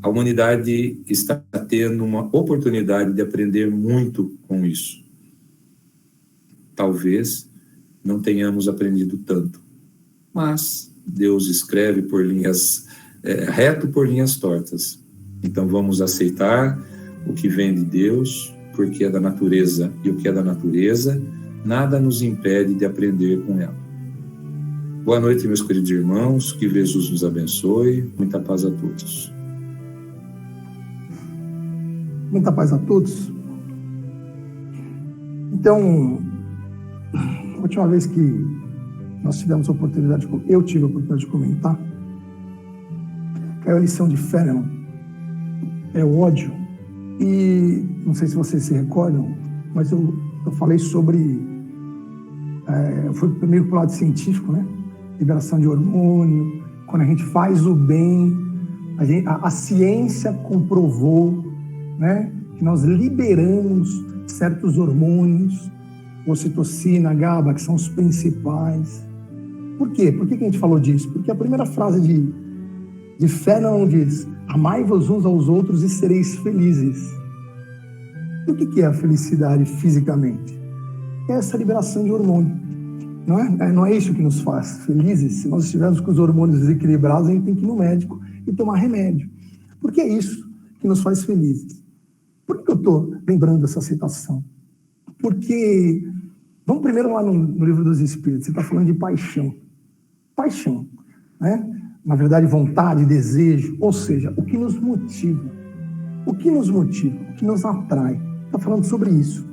a humanidade está tendo uma oportunidade de aprender muito com isso. Talvez não tenhamos aprendido tanto, mas Deus escreve por linhas reto por linhas tortas. Então vamos aceitar o que vem de Deus, porque é da natureza, e o que é da natureza, nada nos impede de aprender com ela. Boa noite, meus queridos irmãos, que Jesus nos abençoe, muita paz a todos. Muita paz a todos. Então, a última vez que nós tivemos a oportunidade, eu tive a oportunidade de comentar, caiu a lição de Fenelon, é o ódio. E não sei se vocês se recordam, mas eu falei sobre, eu fui primeiro para o lado científico, né? Liberação de hormônio, quando a gente faz o bem, a ciência comprovou, né, que nós liberamos certos hormônios, ocitocina, GABA, que são os principais. Por quê? Por que a gente falou disso? Porque a primeira frase de Fenelon diz: amai-vos uns aos outros e sereis felizes. E o que é a felicidade fisicamente? É essa liberação de hormônio. Não é isso que nos faz felizes. Se nós estivermos com os hormônios desequilibrados, a gente tem que ir no médico e tomar remédio. Porque é isso que nos faz felizes. Por que eu estou lembrando dessa citação? Porque, vamos primeiro lá no Livro dos Espíritos, você está falando de paixão. Paixão, né? Na verdade, vontade, desejo, ou seja, o que nos motiva. O que nos motiva, o que nos atrai. Está falando sobre isso.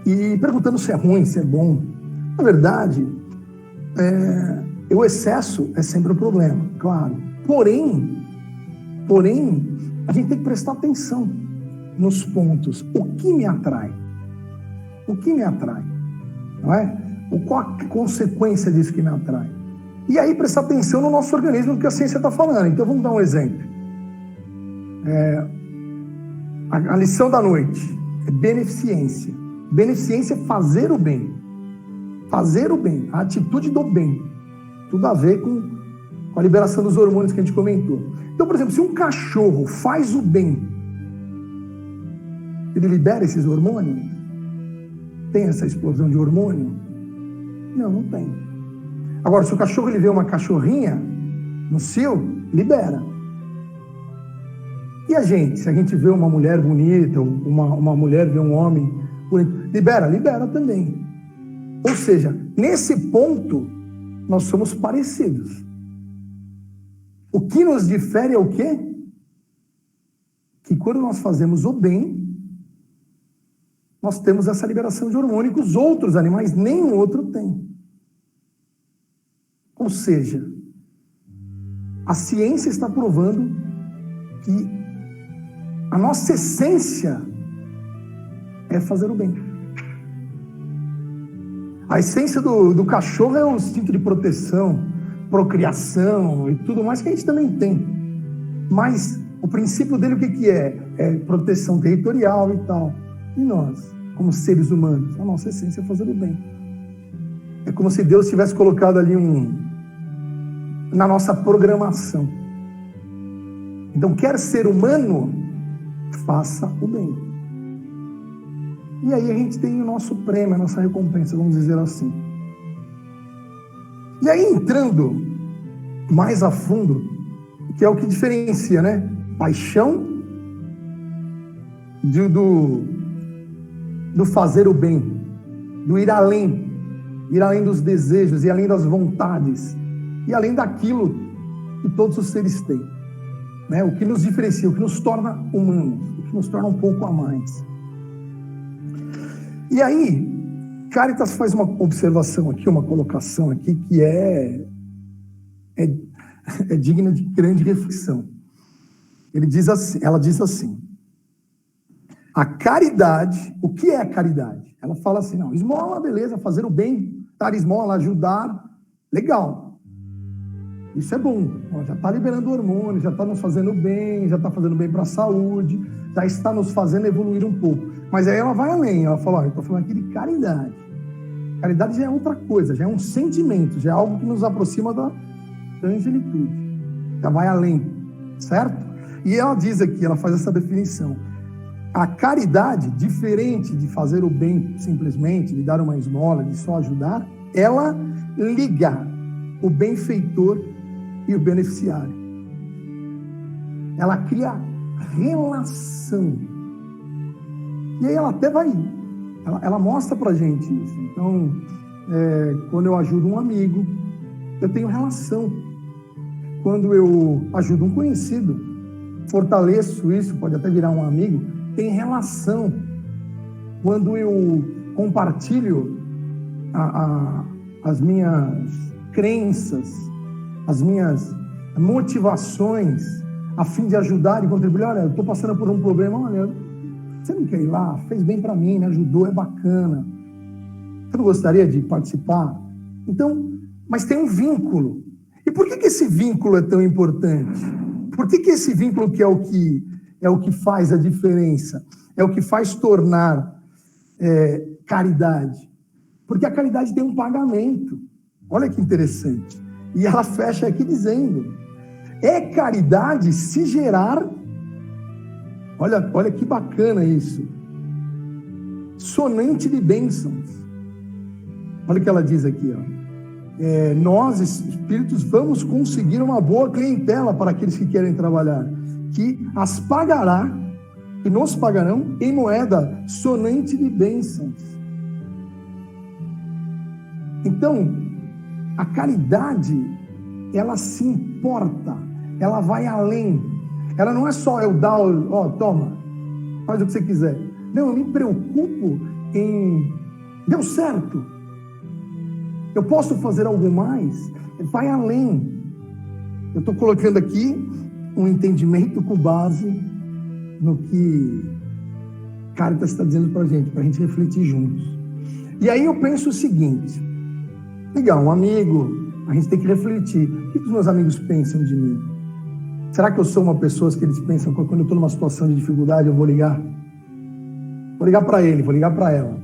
E perguntando se é ruim, se é bom. Na verdade, o excesso é sempre um problema, claro. Porém, a gente tem que prestar atenção nos pontos. O que me atrai? O que me atrai? Não é? Qual a consequência disso que me atrai? E aí prestar atenção no nosso organismo, do que a ciência está falando. Então vamos dar um exemplo. A lição da noite é beneficência. Beneficência é fazer o bem. Fazer o bem, a atitude do bem. Tudo a ver com a liberação dos hormônios que a gente comentou. Então, por exemplo, se um cachorro faz o bem, ele libera esses hormônios? Tem essa explosão de hormônio? Não tem. Agora, se o cachorro ele vê uma cachorrinha no cio, libera. E a gente? Se a gente vê uma mulher bonita, uma mulher vê um homem bonito, libera também. Ou seja, nesse ponto, nós somos parecidos. O que nos difere é o quê? Que quando nós fazemos o bem, nós temos essa liberação de hormônio que os outros animais, nenhum outro tem. Ou seja, a ciência está provando que a nossa essência é fazer o bem. A essência do cachorro é o instinto de proteção, procriação e tudo mais que a gente também tem. Mas o princípio dele o que é? É proteção territorial e tal. E nós, como seres humanos, a nossa essência é fazer o bem. É como se Deus tivesse colocado ali na nossa programação. Então, quer ser humano, faça o bem. E aí a gente tem o nosso prêmio, a nossa recompensa, vamos dizer assim. E aí, entrando mais a fundo, que é o que diferencia, né? Paixão do fazer o bem, do ir além dos desejos, ir além das vontades, e além daquilo que todos os seres têm. né? O que nos diferencia, o que nos torna humanos, o que nos torna um pouco a mais. E aí, Cáritas faz uma observação aqui, uma colocação aqui que é digna de grande reflexão. Ela diz assim, a caridade, o que é a caridade? Ela fala assim, não, esmola, beleza, fazer o bem, dar esmola, ajudar, legal. Isso é bom, já está liberando hormônio, já está nos fazendo bem, já está fazendo bem para a saúde, já está nos fazendo evoluir um pouco. Mas aí ela vai além, ela fala, eu estou falando aqui de caridade. Caridade já é outra coisa, já é um sentimento, já é algo que nos aproxima da angelitude. Já vai além, certo? E ela diz aqui, ela faz essa definição. A caridade, diferente de fazer o bem simplesmente, de dar uma esmola, de só ajudar, ela liga o benfeitor e o beneficiário. Ela cria relação. E aí ela até vai, ela mostra pra gente isso. Então, quando eu ajudo um amigo, eu tenho relação. Quando eu ajudo um conhecido, fortaleço isso, pode até virar um amigo, tem relação. Quando eu compartilho as minhas crenças, as minhas motivações, a fim de ajudar e contribuir, olha, eu estou passando por um problema, olha, você não quer ir lá? Fez bem para mim, me ajudou, é bacana. Você não gostaria de participar? Então, mas tem um vínculo. E por que esse vínculo é tão importante? Por que esse vínculo que é o que faz a diferença? É o que faz tornar caridade? Porque a caridade tem um pagamento. Olha que interessante. E ela fecha aqui dizendo, é caridade se gerar, olha que bacana isso, sonante de bênçãos. Olha o que ela diz aqui, ó. Nós, espíritos, vamos conseguir uma boa clientela para aqueles que querem trabalhar, que as pagará, que nos pagarão em moeda sonante de bênçãos. Então, a caridade, ela se importa, ela vai além. Ela não é só eu dar, ó, toma, faz o que você quiser. Não, eu me preocupo em, deu certo, eu posso fazer algo mais? Vai além. Eu estou colocando aqui um entendimento com base no que Cáritas está dizendo para a gente refletir juntos. E aí eu penso o seguinte, legal, um amigo, a gente tem que refletir. O que os meus amigos pensam de mim? Será que eu sou uma pessoa que eles pensam que quando eu estou numa situação de dificuldade eu vou ligar? Vou ligar para ele, vou ligar para ela.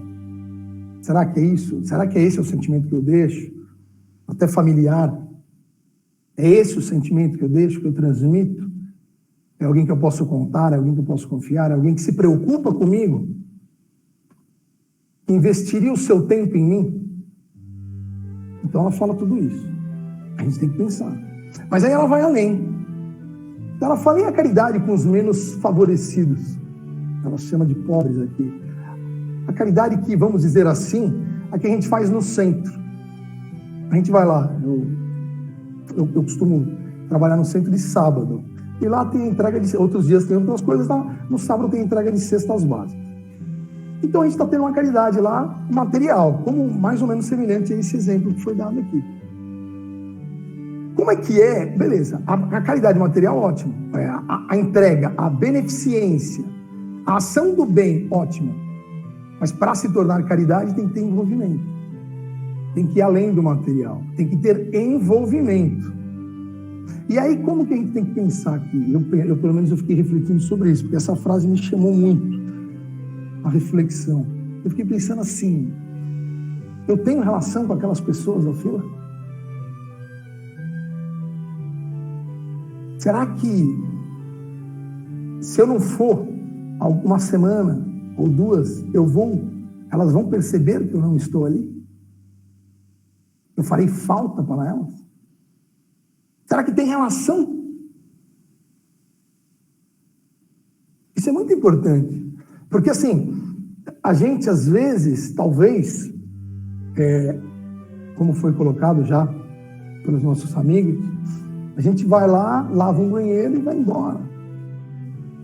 Será que é isso? Será que é esse o sentimento que eu deixo? Até familiar. É esse o sentimento que eu deixo, que eu transmito? É alguém que eu posso contar? É alguém que eu posso confiar? É alguém que se preocupa comigo? Investiria o seu tempo em mim? Então ela fala tudo isso. A gente tem que pensar. Mas aí ela vai além. Ela fala, e a caridade com os menos favorecidos? Ela chama de pobres aqui. A caridade que, vamos dizer assim, a que a gente faz no centro. A gente vai lá, eu costumo trabalhar no centro de sábado, e lá tem entrega de, outros dias tem outras coisas, lá no sábado tem entrega de cestas básicas. Então a gente está tendo uma caridade lá, material, como mais ou menos semelhante a esse exemplo que foi dado aqui. Como é que é? Beleza, a caridade material, ótimo. A entrega, a beneficência, a ação do bem, ótimo. Mas para se tornar caridade tem que ter envolvimento. Tem que ir além do material. Tem que ter envolvimento. E aí como que a gente tem que pensar aqui? Eu pelo menos eu fiquei refletindo sobre isso, porque essa frase me chamou muito a reflexão. Eu fiquei pensando assim, eu tenho relação com aquelas pessoas da fila? Será que se eu não for uma semana ou duas, elas vão perceber que eu não estou ali? Eu farei falta para elas? Será que tem relação? Isso é muito importante, porque assim, a gente às vezes, talvez, como foi colocado já pelos nossos amigos, A gente vai lá, lava um banheiro e vai embora.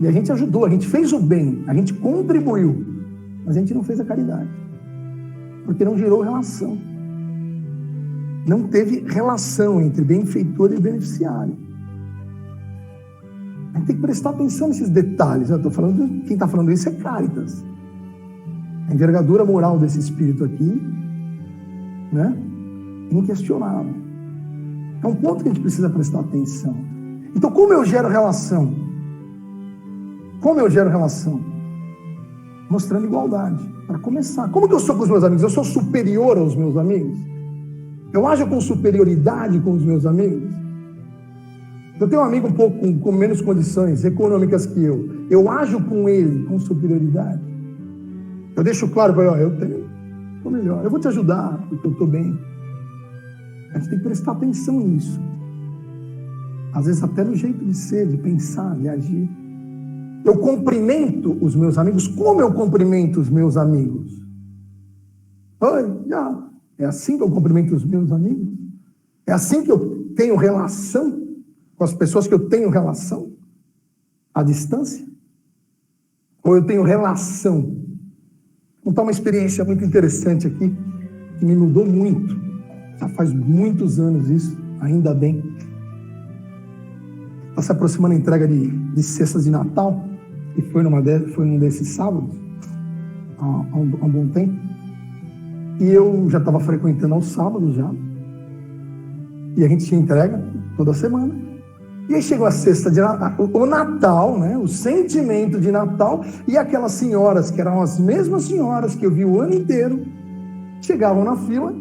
E a gente ajudou, a gente fez o bem, a gente contribuiu, mas a gente não fez a caridade. Porque não gerou relação. Não teve relação entre benfeitor e beneficiário. A gente tem que prestar atenção nesses detalhes. Eu estou falando, quem está falando isso é Cáritas. A envergadura moral desse espírito aqui, né? Inquestionável. É um ponto que a gente precisa prestar atenção. Então, como eu gero relação? Como eu gero relação? Mostrando igualdade. Para começar. Como que eu sou com os meus amigos? Eu sou superior aos meus amigos? Eu ajo com superioridade com os meus amigos? Eu tenho um amigo um pouco com menos condições econômicas que eu. Eu ajo com ele com superioridade? Eu deixo claro para ele, eu estou melhor. Eu vou te ajudar, porque eu estou bem. A gente tem que prestar atenção nisso. Às vezes até no jeito de ser, de pensar, de agir. Eu cumprimento os meus amigos como eu cumprimento os meus amigos? Oi, já. É assim que eu cumprimento os meus amigos? É assim que eu tenho relação com as pessoas que eu tenho relação? À distância? Ou eu tenho relação? Vou contar uma experiência muito interessante aqui, que me mudou muito. Já faz muitos anos isso, ainda bem. Está se aproximando a entrega de cestas de Natal, e foi num desses sábados, há um bom tempo. E eu já estava frequentando aos sábados já. E a gente tinha entrega toda semana. E aí chegou a cesta de Natal, o Natal, né? O sentimento de Natal. E aquelas senhoras, que eram as mesmas senhoras que eu vi o ano inteiro, chegavam na fila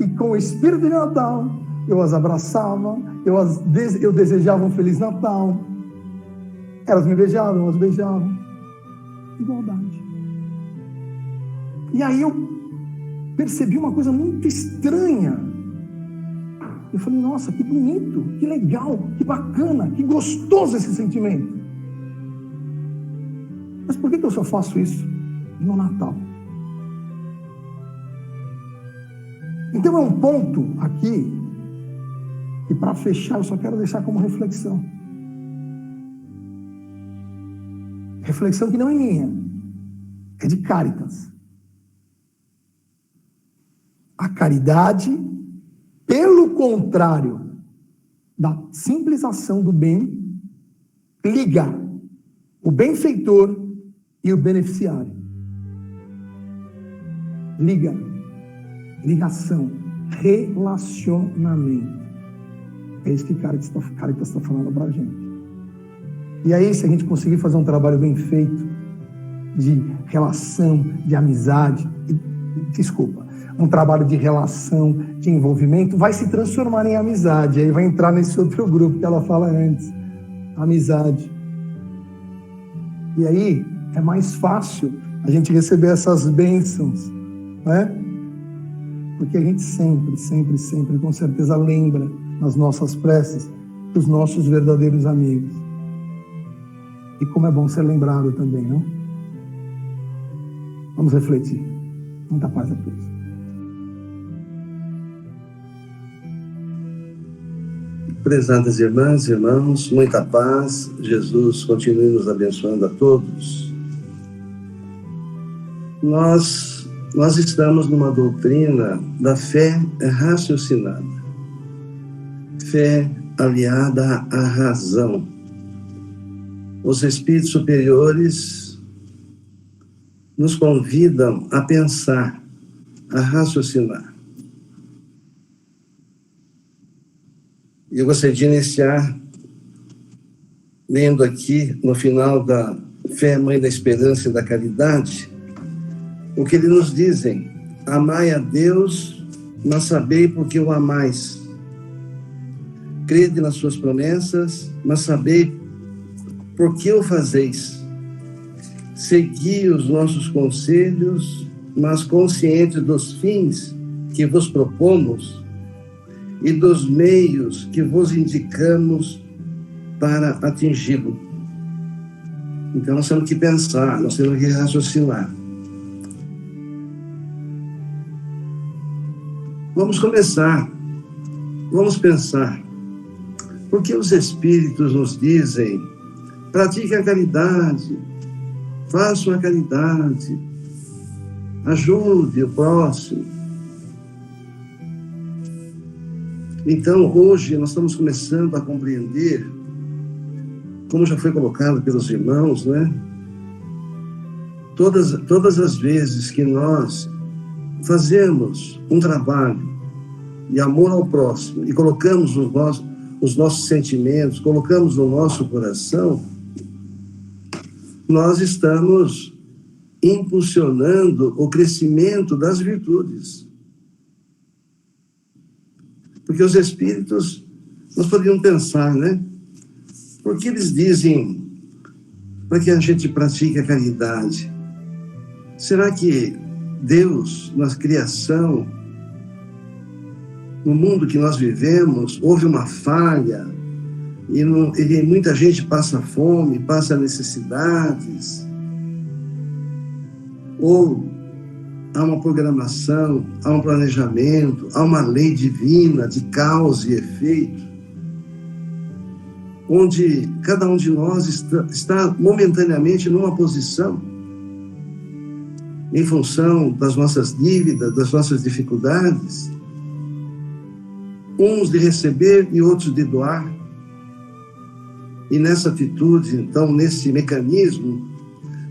e com o espírito de Natal, eu as abraçava, eu desejava um Feliz Natal. Elas me beijavam, eu as beijava. Igualdade. E aí eu percebi uma coisa muito estranha. Eu falei, nossa, que bonito, que legal, que bacana, que gostoso esse sentimento. Mas por que eu só faço isso no Natal? Então é um ponto aqui que, para fechar, eu só quero deixar como reflexão. Reflexão que não é minha, é de Cáritas. A caridade, pelo contrário da simples ação do bem, liga o benfeitor e o beneficiário. Ligação, relacionamento. É isso que Cáritas está falando para a gente. E aí, se a gente conseguir fazer um trabalho bem feito, de relação, de amizade, um trabalho de relação, de envolvimento, vai se transformar em amizade. Aí vai entrar nesse outro grupo que ela fala antes, amizade. E aí é mais fácil a gente receber essas bênçãos, né? Porque a gente sempre, com certeza lembra nas nossas preces dos nossos verdadeiros amigos. E como é bom ser lembrado também, não? Vamos refletir. Muita paz a todos. Prezadas irmãs e irmãos, muita paz. Jesus continue nos abençoando a todos. Nós estamos numa doutrina da fé raciocinada. Fé aliada à razão. Os espíritos superiores nos convidam a pensar, a raciocinar. Eu gostaria de iniciar lendo aqui, no final da Fé, Mãe da Esperança e da Caridade, o que eles nos dizem: amai a Deus, mas sabei porque o amais. Crede nas suas promessas, mas sabei por que o fazeis. Segui os nossos conselhos, mas conscientes dos fins que vos propomos e dos meios que vos indicamos para atingi-lo. Então nós temos que pensar, nós temos que raciocinar. Vamos começar, vamos pensar. Porque os Espíritos nos dizem: pratique a caridade, faça a caridade, ajude o próximo. Então, hoje, nós estamos começando a compreender, como já foi colocado pelos irmãos, né? Todas as vezes que nós fazemos um trabalho de amor ao próximo e colocamos os nossos sentimentos, colocamos no nosso coração, nós estamos impulsionando o crescimento das virtudes. Porque os Espíritos, nós poderíamos pensar, né? Por que eles dizem para que a gente pratique a caridade? Será que Deus, na criação, no mundo que nós vivemos, houve uma falha e muita gente passa fome, passa necessidades? Ou há uma programação, há um planejamento, há uma lei divina de causa e efeito, onde cada um de nós está momentaneamente numa posição, em função das nossas dívidas, das nossas dificuldades, uns de receber e outros de doar. E nessa atitude, então, nesse mecanismo,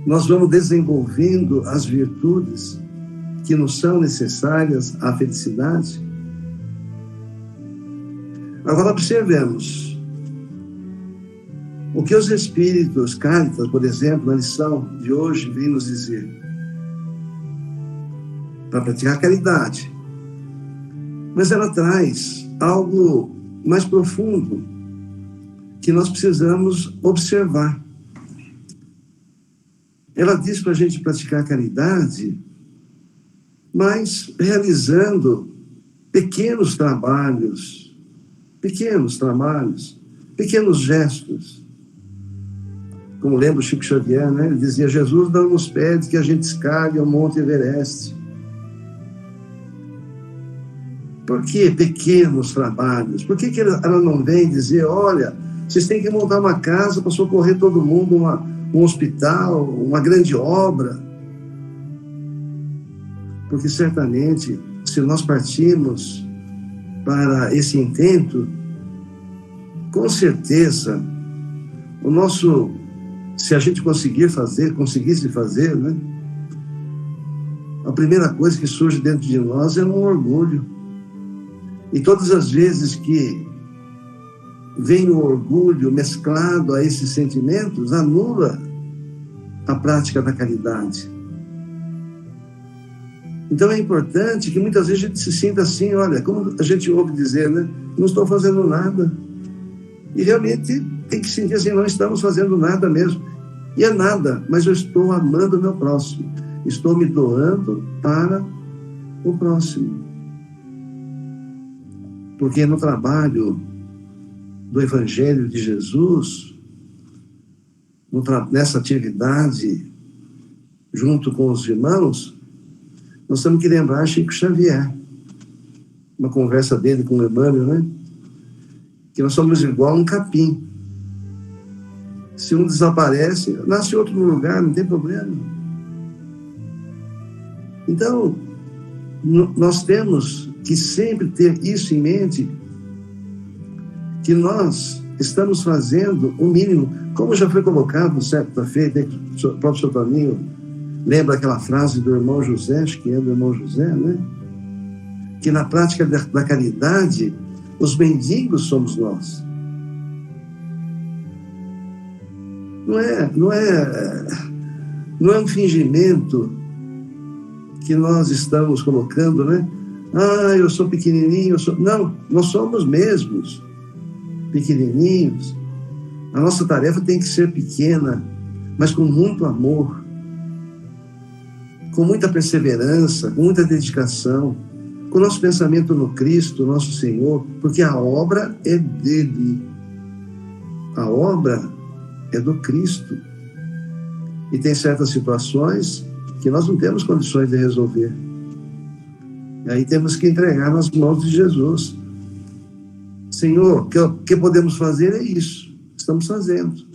nós vamos desenvolvendo as virtudes que nos são necessárias à felicidade. Agora observemos o que os Espíritos, Cáritas, por exemplo, na lição de hoje, vem nos dizer. Para praticar a caridade. Mas ela traz algo mais profundo que nós precisamos observar. Ela diz para a gente praticar a caridade, mas realizando pequenos trabalhos, pequenos gestos. Como lembra o Chico Xavier, né? Ele dizia: Jesus não nos pede que a gente escale ao Monte Everest. Por que pequenos trabalhos? Por que ela não vem dizer: olha, vocês têm que montar uma casa para socorrer todo mundo, um hospital, uma grande obra? Porque certamente, se nós partirmos para esse intento, com certeza, se a gente conseguisse fazer, né? A primeira coisa que surge dentro de nós é um orgulho. E todas as vezes que vem o orgulho mesclado a esses sentimentos, anula a prática da caridade. Então é importante que muitas vezes a gente se sinta assim, olha, como a gente ouve dizer, né? Não estou fazendo nada. E realmente tem que sentir assim, não estamos fazendo nada mesmo. E é nada, mas eu estou amando o meu próximo. Estou me doando para o próximo. Porque no trabalho do Evangelho de Jesus, nessa atividade, junto com os irmãos, nós temos que lembrar Chico Xavier, uma conversa dele com o Emmanuel, né? Que nós somos igual a um capim. Se um desaparece, nasce outro no lugar, não tem problema. Então, nós temos que sempre ter isso em mente, que nós estamos fazendo o mínimo, como já foi colocado certa feita, o próprio Sr. Toninho lembra aquela frase do irmão José, acho que é do irmão José, né? Que na prática da caridade, os mendigos somos nós. Não é um fingimento que nós estamos colocando, né? Eu sou pequenininho, Não, nós somos mesmos pequenininhos. A nossa tarefa tem que ser pequena, mas com muito amor, com muita perseverança, com muita dedicação, com o nosso pensamento no Cristo, nosso Senhor, porque a obra é dele. A obra é do Cristo. E tem certas situações que nós não temos condições de resolver. E aí temos que entregar nas mãos de Jesus. Senhor, o que podemos fazer é isso. Estamos fazendo.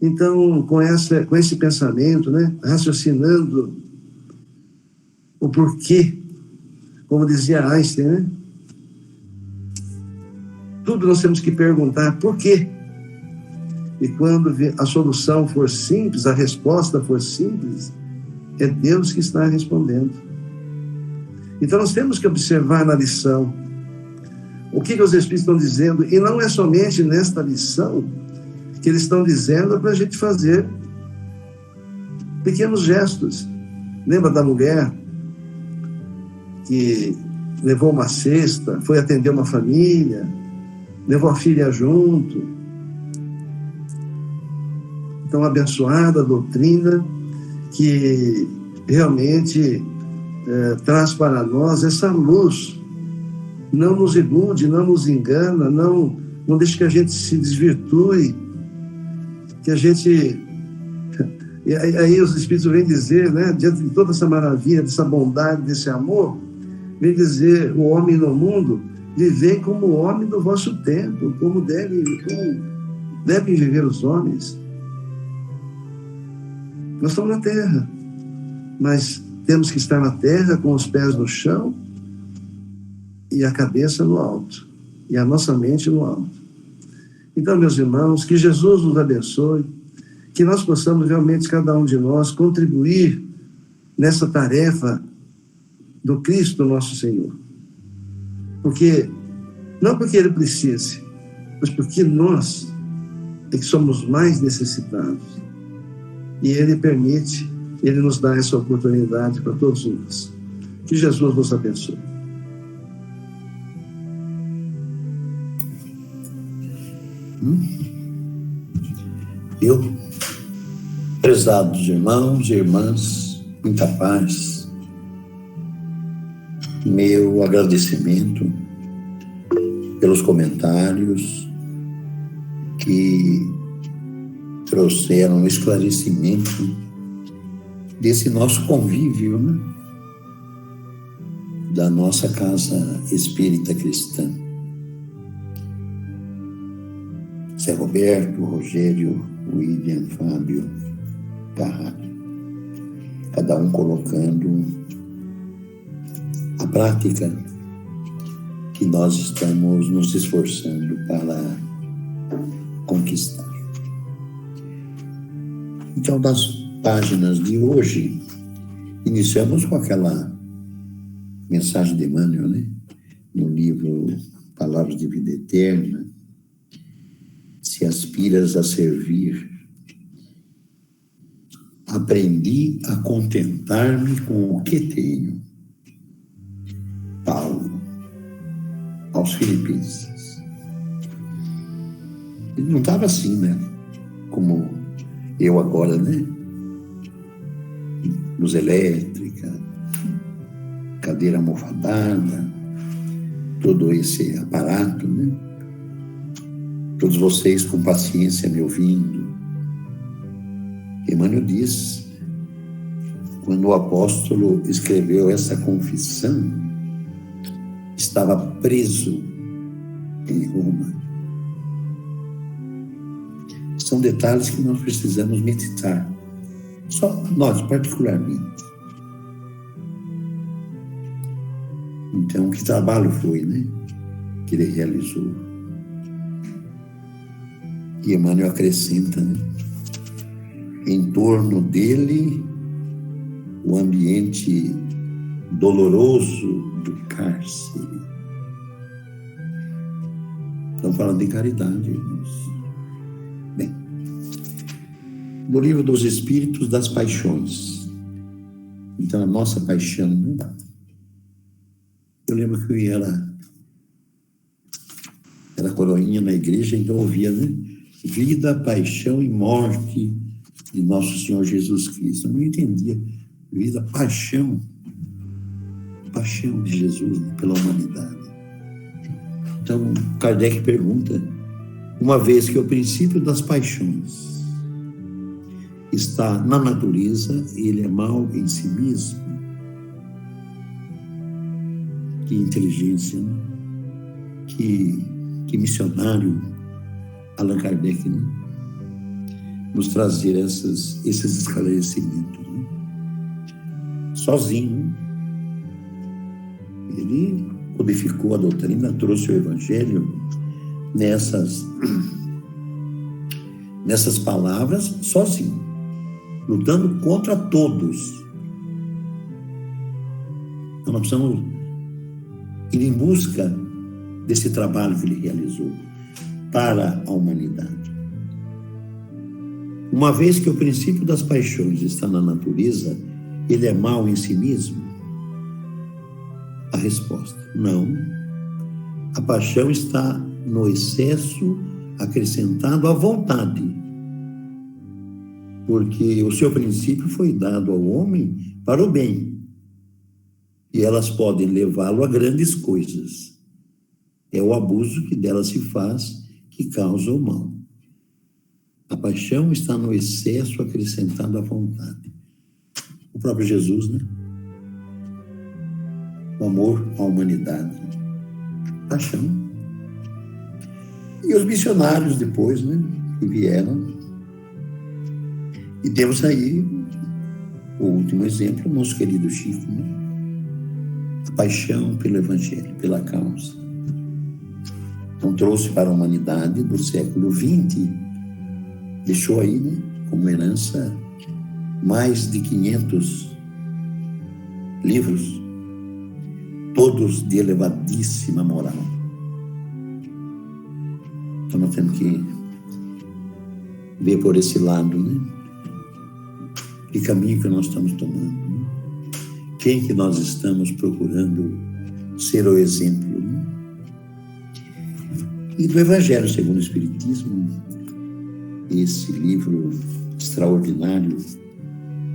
Então, com esse pensamento, né, raciocinando o porquê, como dizia Einstein, né? Tudo nós temos que perguntar por quê. E quando a solução for simples, a resposta for simples, é Deus que está respondendo. Então nós temos que observar na lição o que os Espíritos estão dizendo, e não é somente nesta lição que eles estão dizendo para a gente fazer pequenos gestos. Lembra da mulher que levou uma cesta, foi atender uma família, levou a filha junto? Então, abençoada doutrina que realmente traz para nós essa luz. Não nos ilude, não nos engana, não deixe que a gente se desvirtue, que a gente... E aí os Espíritos vêm dizer, né, diante de toda essa maravilha, dessa bondade, desse amor, vem dizer, o homem no mundo, vivei como o homem do vosso tempo, como devem viver os homens. Nós estamos na terra, mas temos que estar na terra com os pés no chão e a cabeça no alto, e a nossa mente no alto. Então, meus irmãos, que Jesus nos abençoe, que nós possamos realmente, cada um de nós, contribuir nessa tarefa do Cristo nosso Senhor. Não porque Ele precise, mas porque nós é que somos mais necessitados. E Ele permite, Ele nos dá essa oportunidade para todos nós. Que Jesus nos abençoe. Prezados irmãos e irmãs, muita paz. Meu agradecimento pelos comentários que trouxeram um esclarecimento desse nosso convívio, né? Da nossa casa espírita cristã. Zé Roberto, Rogério, William, Fábio, Carrado, cada um colocando a prática que nós estamos nos esforçando para conquistar. Então, das páginas de hoje, iniciamos com aquela mensagem de Emmanuel, né? No livro Palavras de Vida Eterna. Se aspiras a servir, aprendi a contentar-me com o que tenho. Paulo, aos Filipenses. Ele não estava assim, né? Como eu agora, né? Luz elétrica, cadeira almofadada, todo esse aparato, né? Todos vocês com paciência me ouvindo. Emmanuel diz, quando o apóstolo escreveu essa confissão, estava preso em Roma. São detalhes que nós precisamos meditar, só nós particularmente. Então, que trabalho foi, né, que ele realizou? E Emmanuel acrescenta, né? Em torno dele, o ambiente doloroso do cárcere. Estamos falando de caridade, irmãos. Bem, no livro dos Espíritos das Paixões. Então, a nossa paixão, né? Eu lembro que eu ia era coroinha na igreja, então eu ouvia, né? Vida, paixão e morte de nosso Senhor Jesus Cristo. Eu não entendia. Vida, paixão de Jesus pela humanidade. Então, Kardec pergunta, uma vez que o princípio das paixões está na natureza, ele é mau em si mesmo. Que inteligência, né? Que missionário Allan Kardec, né? Nos trazer esses esclarecimentos, né? Sozinho, ele codificou a doutrina, trouxe o Evangelho nessas palavras, sozinho, lutando contra todos. Então nós precisamos ir em busca desse trabalho que ele realizou para a humanidade. Uma vez que o princípio das paixões está na natureza, ele é mau em si mesmo? A resposta, não. A paixão está no excesso acrescentado à vontade, porque o seu princípio foi dado ao homem para o bem, e elas podem levá-lo a grandes coisas. É o abuso que dela se faz que causa o mal. A paixão está no excesso acrescentado à vontade. O próprio Jesus, né? O amor à humanidade. Paixão. E os missionários depois, né? Que vieram. E temos aí o último exemplo, nosso querido Chico, né? A paixão pelo Evangelho, pela causa. Então trouxe para a humanidade do século XX, deixou aí, né, como herança, mais de 500 livros, todos de elevadíssima moral. Então nós temos que ver por esse lado, né? Que caminho que nós estamos tomando, né? Quem que nós estamos procurando ser o exemplo, né? E do Evangelho segundo o Espiritismo, esse livro extraordinário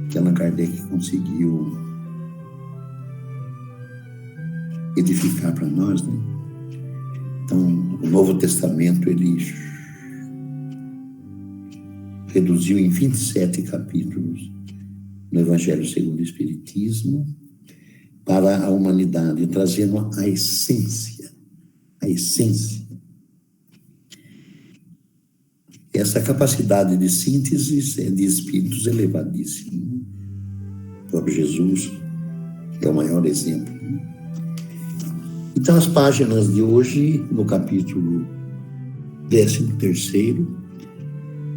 que Allan Kardec conseguiu edificar para nós, né? Então, o Novo Testamento, ele reduziu em 27 capítulos no Evangelho segundo o Espiritismo para a humanidade, trazendo a essência. Essa capacidade de síntese é de espíritos elevadíssimos. O próprio Jesus é o maior exemplo. Então, as páginas de hoje, no capítulo 13º,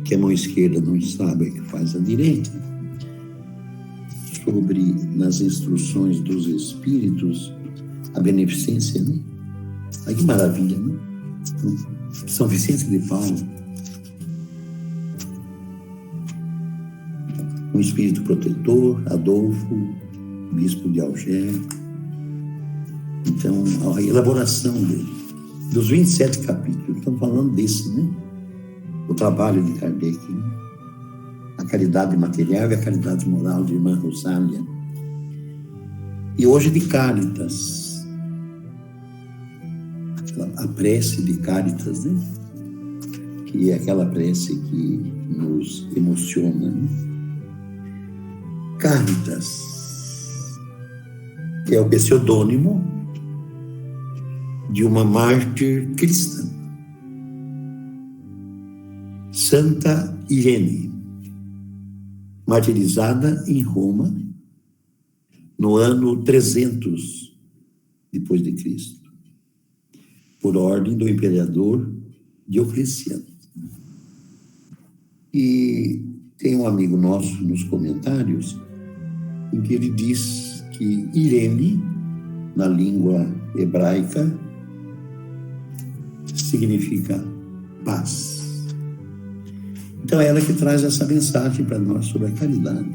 que a mão esquerda não sabe o que faz a direita, sobre, nas instruções dos espíritos, a beneficência, né? Ai, que maravilha, né? São Vicente de Paulo, um espírito protetor, Adolfo, bispo de Alger. Então, a elaboração dos 27 capítulos, estamos falando desse, né? O trabalho de Kardec, né? A caridade material e a caridade moral de Irmã Rosália. E hoje de Cáritas, a prece de Cáritas, né? Que é aquela prece que nos emociona, né? Cáritas é o pseudônimo de uma mártir cristã, Santa Irene, martirizada em Roma no ano 300 depois de Cristo, por ordem do imperador Diocleciano. E tem um amigo nosso nos comentários em que ele diz que Irene, na língua hebraica, significa paz. Então é ela que traz essa mensagem para nós sobre a caridade.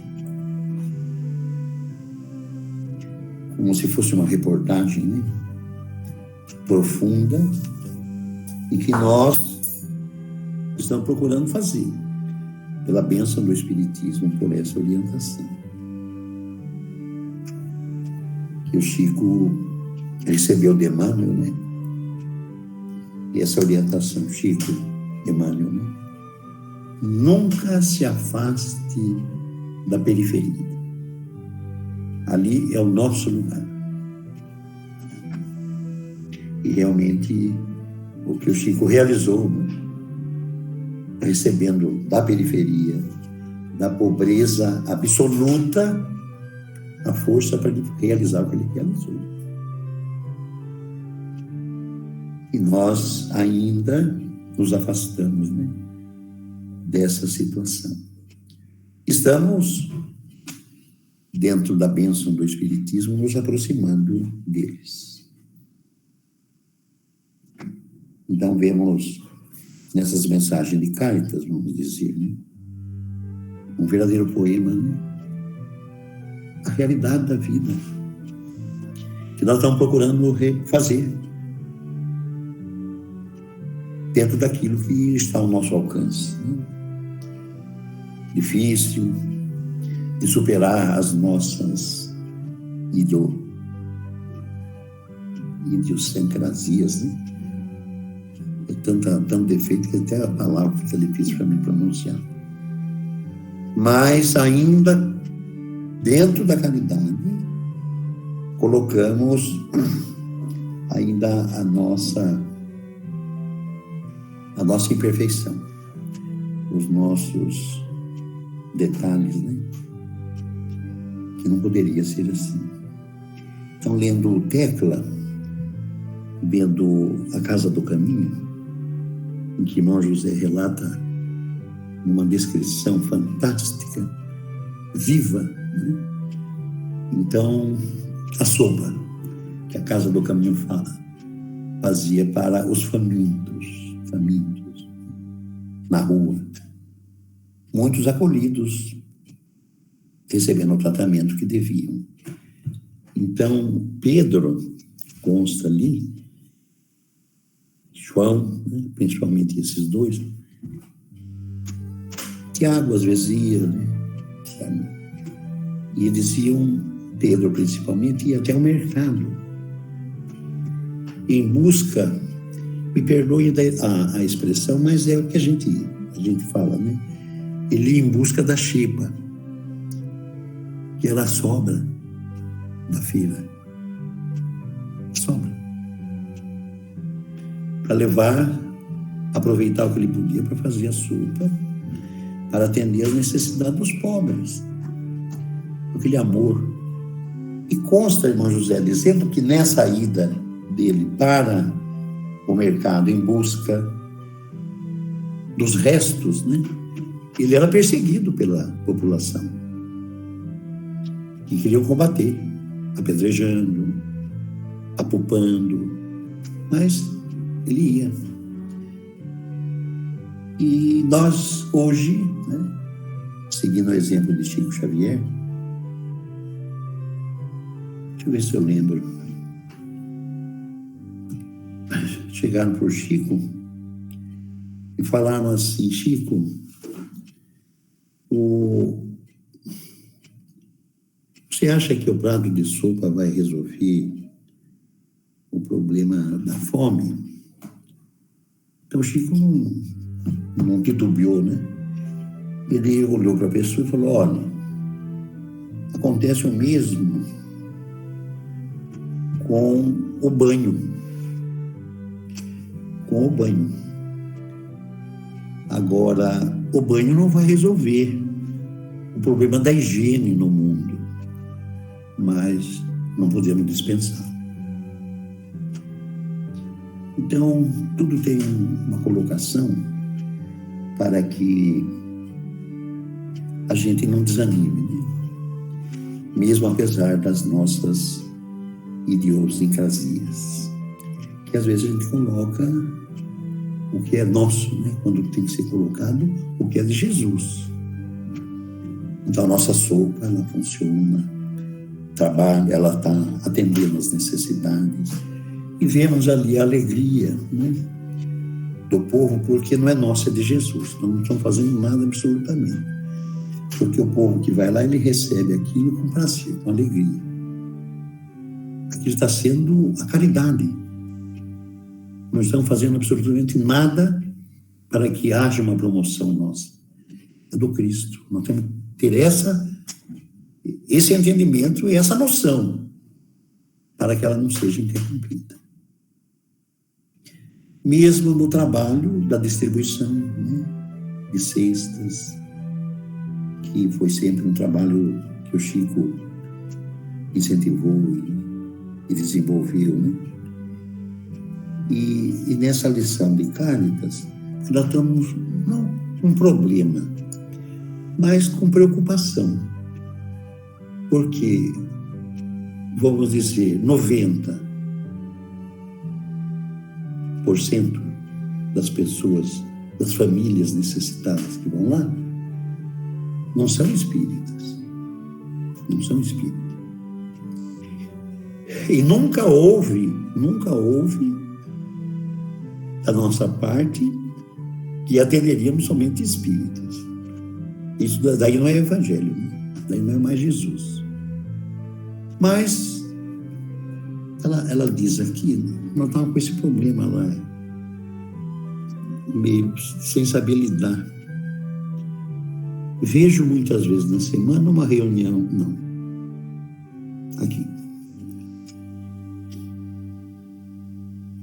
Como se fosse uma reportagem, né? Profunda, e que nós estamos procurando fazer, pela bênção do Espiritismo, por essa orientação. Que o Chico recebeu de Emmanuel, né? E essa orientação, Chico, Emmanuel, né? Nunca se afaste da periferia. Ali é o nosso lugar. E realmente o que o Chico realizou, recebendo da periferia, da pobreza absoluta, a força para realizar o que ele realizou. E nós ainda nos afastamos, né, dessa situação. Estamos, dentro da bênção do Espiritismo, nos aproximando deles. Então, vemos nessas mensagens de cartas, vamos dizer, né, um verdadeiro poema, né, a realidade da vida, que nós estamos procurando refazer dentro daquilo que está ao nosso alcance, né? Difícil de superar as nossas idiosincrasias, né? É tanto defeito que até a palavra fica difícil para mim pronunciar. Mas ainda, dentro da caridade, colocamos ainda a nossa imperfeição, os nossos detalhes, né? Que não poderia ser assim. Então, lendo Tecla, vendo A Casa do Caminho, em que irmão José relata uma descrição fantástica, viva, né? Então, a sopa que a Casa do Caminho fazia para os famintos na rua, muitos acolhidos, recebendo o tratamento que deviam. Então, Pedro, consta ali, João, né, principalmente esses dois, Tiago às vezes ia, né, sabe? E eles iam, Pedro principalmente, ia até o mercado, em busca, me perdoe a expressão, mas é o que a gente fala, né? Ele ia em busca da xepa, que era a sobra da feira. Sobra. Para levar, aproveitar o que ele podia para fazer a sopa, para atender as necessidades dos pobres. Aquele amor. E consta, irmão José, dizendo que nessa ida dele para o mercado em busca dos restos, né, ele era perseguido pela população, que queriam combater, apedrejando, apupando, mas ele ia. E nós hoje, né, seguindo o exemplo de Chico Xavier, deixa eu ver se eu lembro. Chegaram por Chico e falaram assim: Chico, você acha que o prato de sopa vai resolver o problema da fome? Então Chico não titubeou, né? Ele olhou para a pessoa e falou: olha, acontece o mesmo com o banho. Com o banho. Agora, o banho não vai resolver o problema da higiene no mundo, mas não podemos dispensar. Então, tudo tem uma colocação para que a gente não desanime, né? Mesmo apesar das nossas idiosincrasias, que às vezes a gente coloca o que é nosso, né? Quando tem que ser colocado o que é de Jesus. Então a nossa sopa, ela funciona, trabalha, ela está atendendo as necessidades, e vemos ali a alegria, né, do povo, porque não é nossa, é de Jesus. Não estamos fazendo nada absolutamente, porque o povo que vai lá, ele recebe aquilo com prazer, com alegria. Aquilo está sendo a caridade. Não estamos fazendo absolutamente nada para que haja uma promoção nossa. É do Cristo. Nós temos que ter esse entendimento e essa noção para que ela não seja interrompida. mesmo no trabalho da distribuição, né, de cestas, que foi sempre um trabalho que o Chico incentivou e desenvolveu, né? E nessa lição de Cáritas, nós estamos não com um problema, mas com preocupação, porque, vamos dizer, 90% das pessoas, das famílias necessitadas que vão lá, não são espíritas. Não são espíritas. E nunca houve da nossa parte que atenderíamos somente espíritas. Isso daí não é evangelho, né? Daí não é mais Jesus. Mas ela diz aqui, né? Nós estamos com esse problema lá, meio sem saber lidar. Vejo muitas vezes na semana uma reunião, não. Aqui.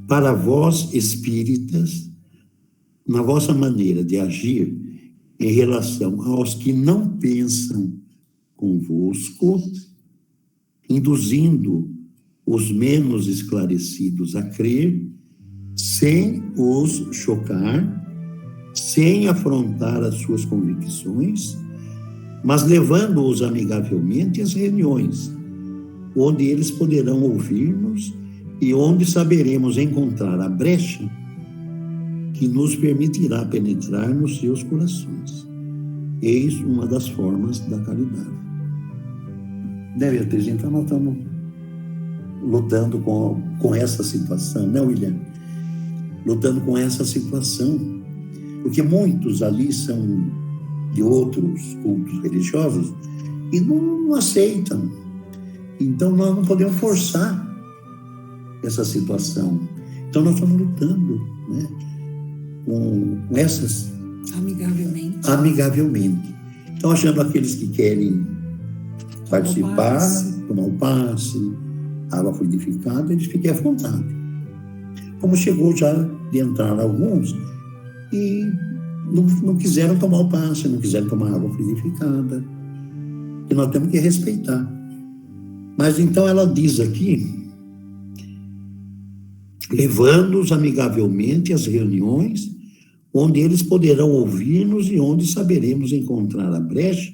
Para vós, espíritas, na vossa maneira de agir em relação aos que não pensam convosco, induzindo os menos esclarecidos a crer, sem os chocar, sem afrontar as suas convicções, mas levando-os amigavelmente às reuniões, onde eles poderão ouvir-nos e onde saberemos encontrar a brecha que nos permitirá penetrar nos seus corações. Eis uma das formas da caridade. Beatriz, então nós estamos lutando com essa situação, né, William? Lutando com essa situação, porque muitos ali são de outros cultos religiosos e não aceitam. Então nós não podemos forçar essa situação. Então nós estamos lutando, né, com essas... Amigavelmente. Então, achando aqueles que querem participar, tomar o passe, água fluidificada, eles fiquem à vontade. Como chegou já de entrar alguns e não quiseram tomar o passe, não quiseram tomar água fluidificada, e nós temos que respeitar. Mas então ela diz aqui, levando-os amigavelmente às reuniões, onde eles poderão ouvir-nos e onde saberemos encontrar a brecha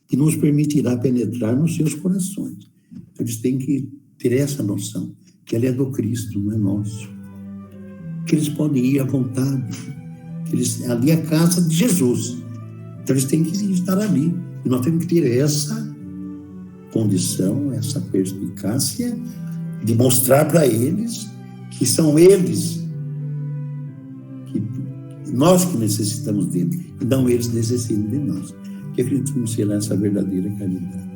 que nos permitirá penetrar nos seus corações. Eles têm que ter essa noção, que ela é do Cristo, não é nosso. Que eles podem ir à vontade, que ali é a casa de Jesus. Então eles têm que estar ali. E nós temos que ter essa condição, essa perspicácia de mostrar para eles que são eles, nós que necessitamos deles, e não eles necessitam de nós. Que acreditamos ser essa verdadeira caridade.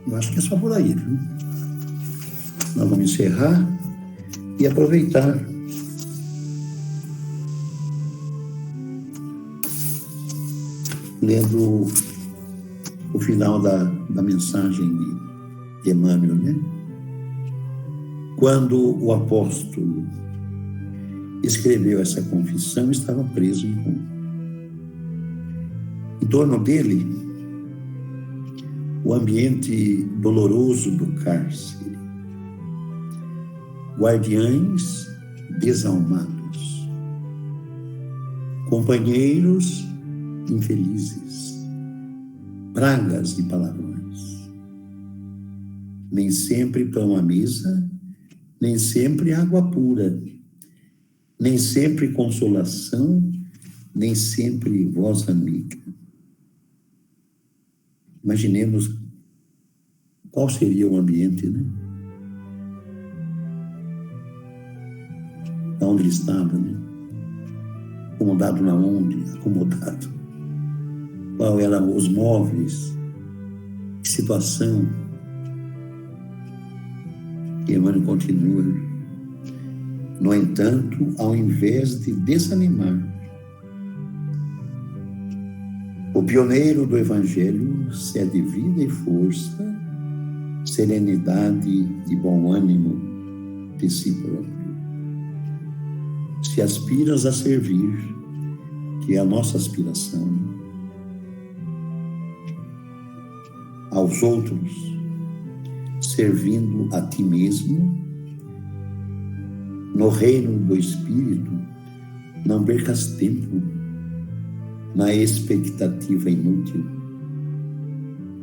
Eu acho que é só por aí, viu? Nós vamos encerrar e aproveitar lendo o final da mensagem de Emmanuel, né? Quando o apóstolo escreveu essa confissão, estava preso em Roma. Em torno dele, o ambiente doloroso do cárcere, guardiães desalmados, companheiros infelizes, pragas e palavrões. Nem sempre pão à mesa, nem sempre água pura, nem sempre consolação, nem sempre voz amiga. Imaginemos qual seria o ambiente, né? Onde ele estava, né? Acomodado na onde? Acomodado. Qual eram os móveis? Que situação? E Emmanuel continua. No entanto, ao invés de desanimar, o pioneiro do Evangelho cede vida e força, serenidade e bom ânimo de si próprio. Se aspiras a servir, que é a nossa aspiração, aos outros, servindo a ti mesmo, no reino do Espírito, não percas tempo na expectativa inútil,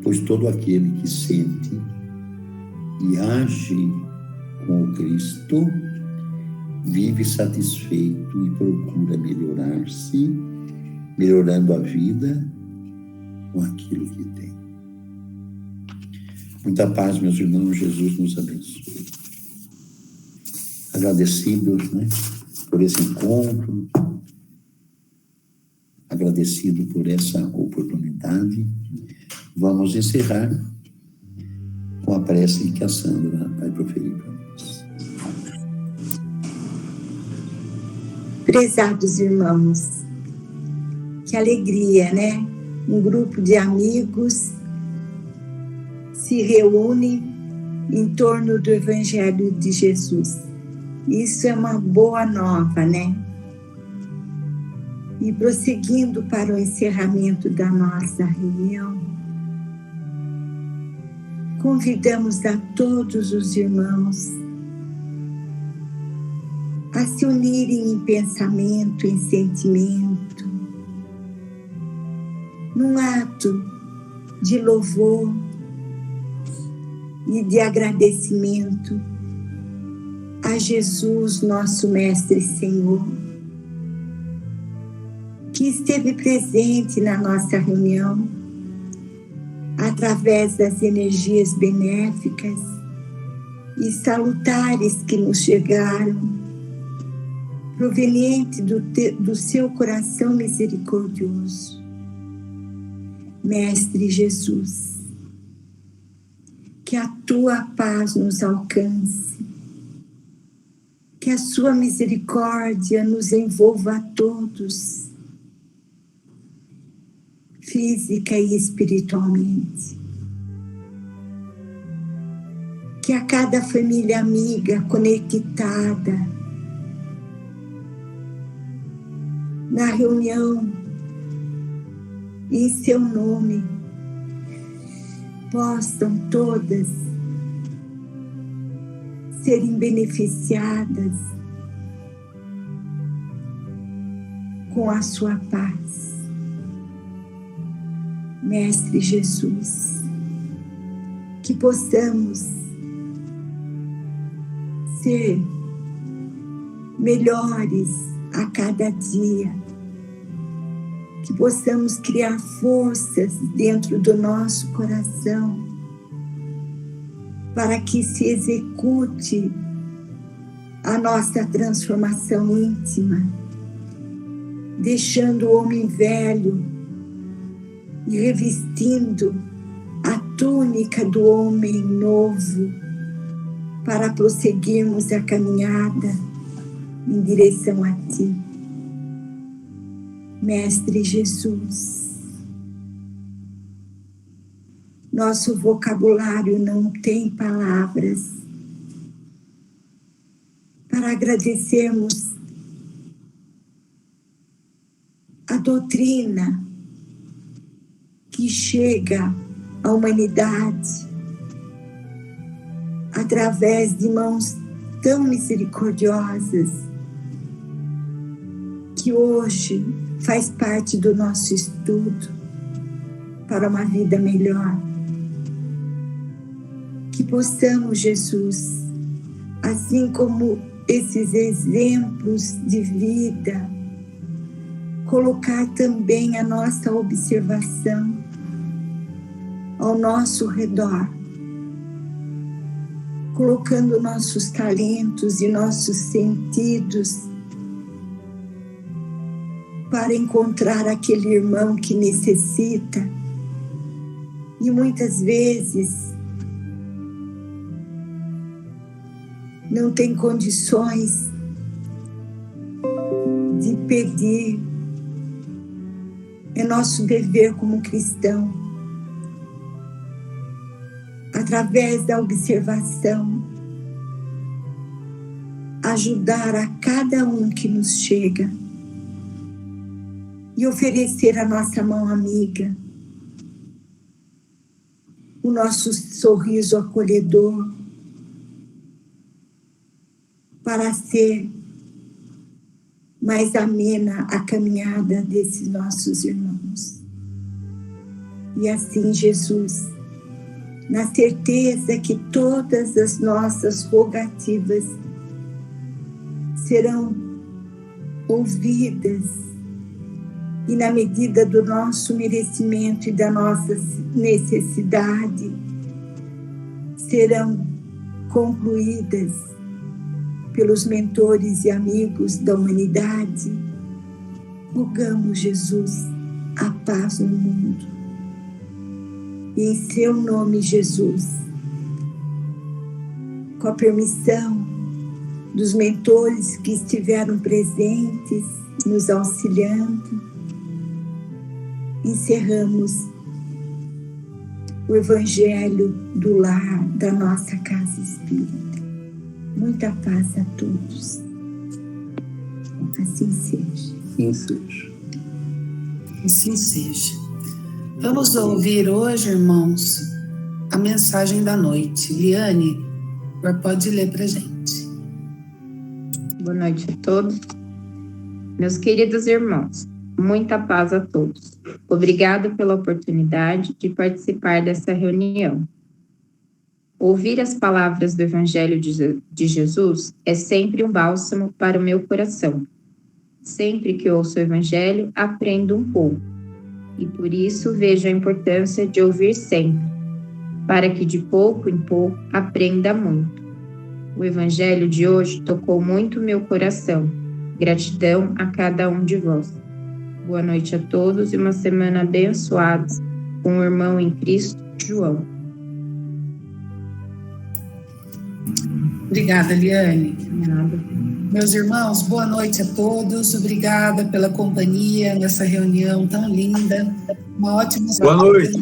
pois todo aquele que sente e age com o Cristo vive satisfeito e procura melhorar-se, melhorando a vida com aquilo que tem. Muita paz, meus irmãos, Jesus nos abençoe. Agradecidos, por esse encontro, agradecido por essa oportunidade, vamos encerrar com a prece que a Sandra vai proferir para nós. Prezados irmãos, que alegria, Um grupo de amigos se reúne em torno do Evangelho de Jesus. Isso é uma boa nova, E prosseguindo para o encerramento da nossa reunião, convidamos a todos os irmãos a se unirem em pensamento, em sentimento, num ato de louvor e de agradecimento a Jesus, nosso Mestre e Senhor, que esteve presente na nossa reunião através das energias benéficas e salutares que nos chegaram, proveniente do seu coração misericordioso. Mestre Jesus, que a tua paz nos alcance, que a sua misericórdia nos envolva a todos, física e espiritualmente. Que a cada família amiga conectada na reunião, em seu nome, possam todas serem beneficiadas com a sua paz. Mestre Jesus, que possamos ser melhores a cada dia, que possamos criar forças dentro do nosso coração para que se execute a nossa transformação íntima, deixando o homem velho e revestindo a túnica do homem novo para prosseguirmos a caminhada em direção a Ti. Mestre Jesus, nosso vocabulário não tem palavras para agradecermos a doutrina que chega à humanidade através de mãos tão misericordiosas que hoje faz parte do nosso estudo para uma vida melhor. Que possamos, Jesus, assim como esses exemplos de vida, colocar também a nossa observação ao nosso redor, colocando nossos talentos e nossos sentidos para encontrar aquele irmão que necessita e muitas vezes não tem condições de pedir. É nosso dever como cristão, através da observação, ajudar a cada um que nos chega e oferecer a nossa mão amiga, o nosso sorriso acolhedor, para ser mais amena a caminhada desses nossos irmãos. E assim, Jesus, na certeza que todas as nossas rogativas serão ouvidas e, na medida do nosso merecimento e da nossa necessidade, serão concluídas pelos mentores e amigos da humanidade. Rogamos, Jesus, a paz no mundo. E em seu nome, Jesus, com a permissão dos mentores que estiveram presentes, nos auxiliando, encerramos o Evangelho do lar da nossa casa espírita. Muita paz a todos. Assim seja. Assim seja. Assim seja. Vamos ouvir hoje, irmãos, a mensagem da noite. Liane, pode ler para a gente. Boa noite a todos. Meus queridos irmãos, muita paz a todos. Obrigado pela oportunidade de participar dessa reunião. Ouvir as palavras do Evangelho de Jesus é sempre um bálsamo para o meu coração. Sempre que ouço o Evangelho, aprendo um pouco. E por isso vejo a importância de ouvir sempre, para que de pouco em pouco aprenda muito. O Evangelho de hoje tocou muito meu coração. Gratidão a cada um de vós. Boa noite a todos e uma semana abençoada com o irmão em Cristo, João. Obrigada, Liane. Meus irmãos, boa noite a todos. Obrigada pela companhia nessa reunião tão linda. Uma ótima Boa noite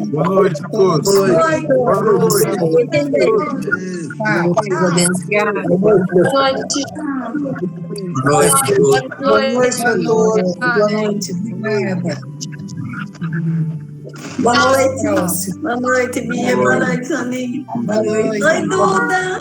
a todos. Boa noite. Boa noite. Boa noite, Bia. Boa noite, Soninha. Boa noite. Oi, Duda.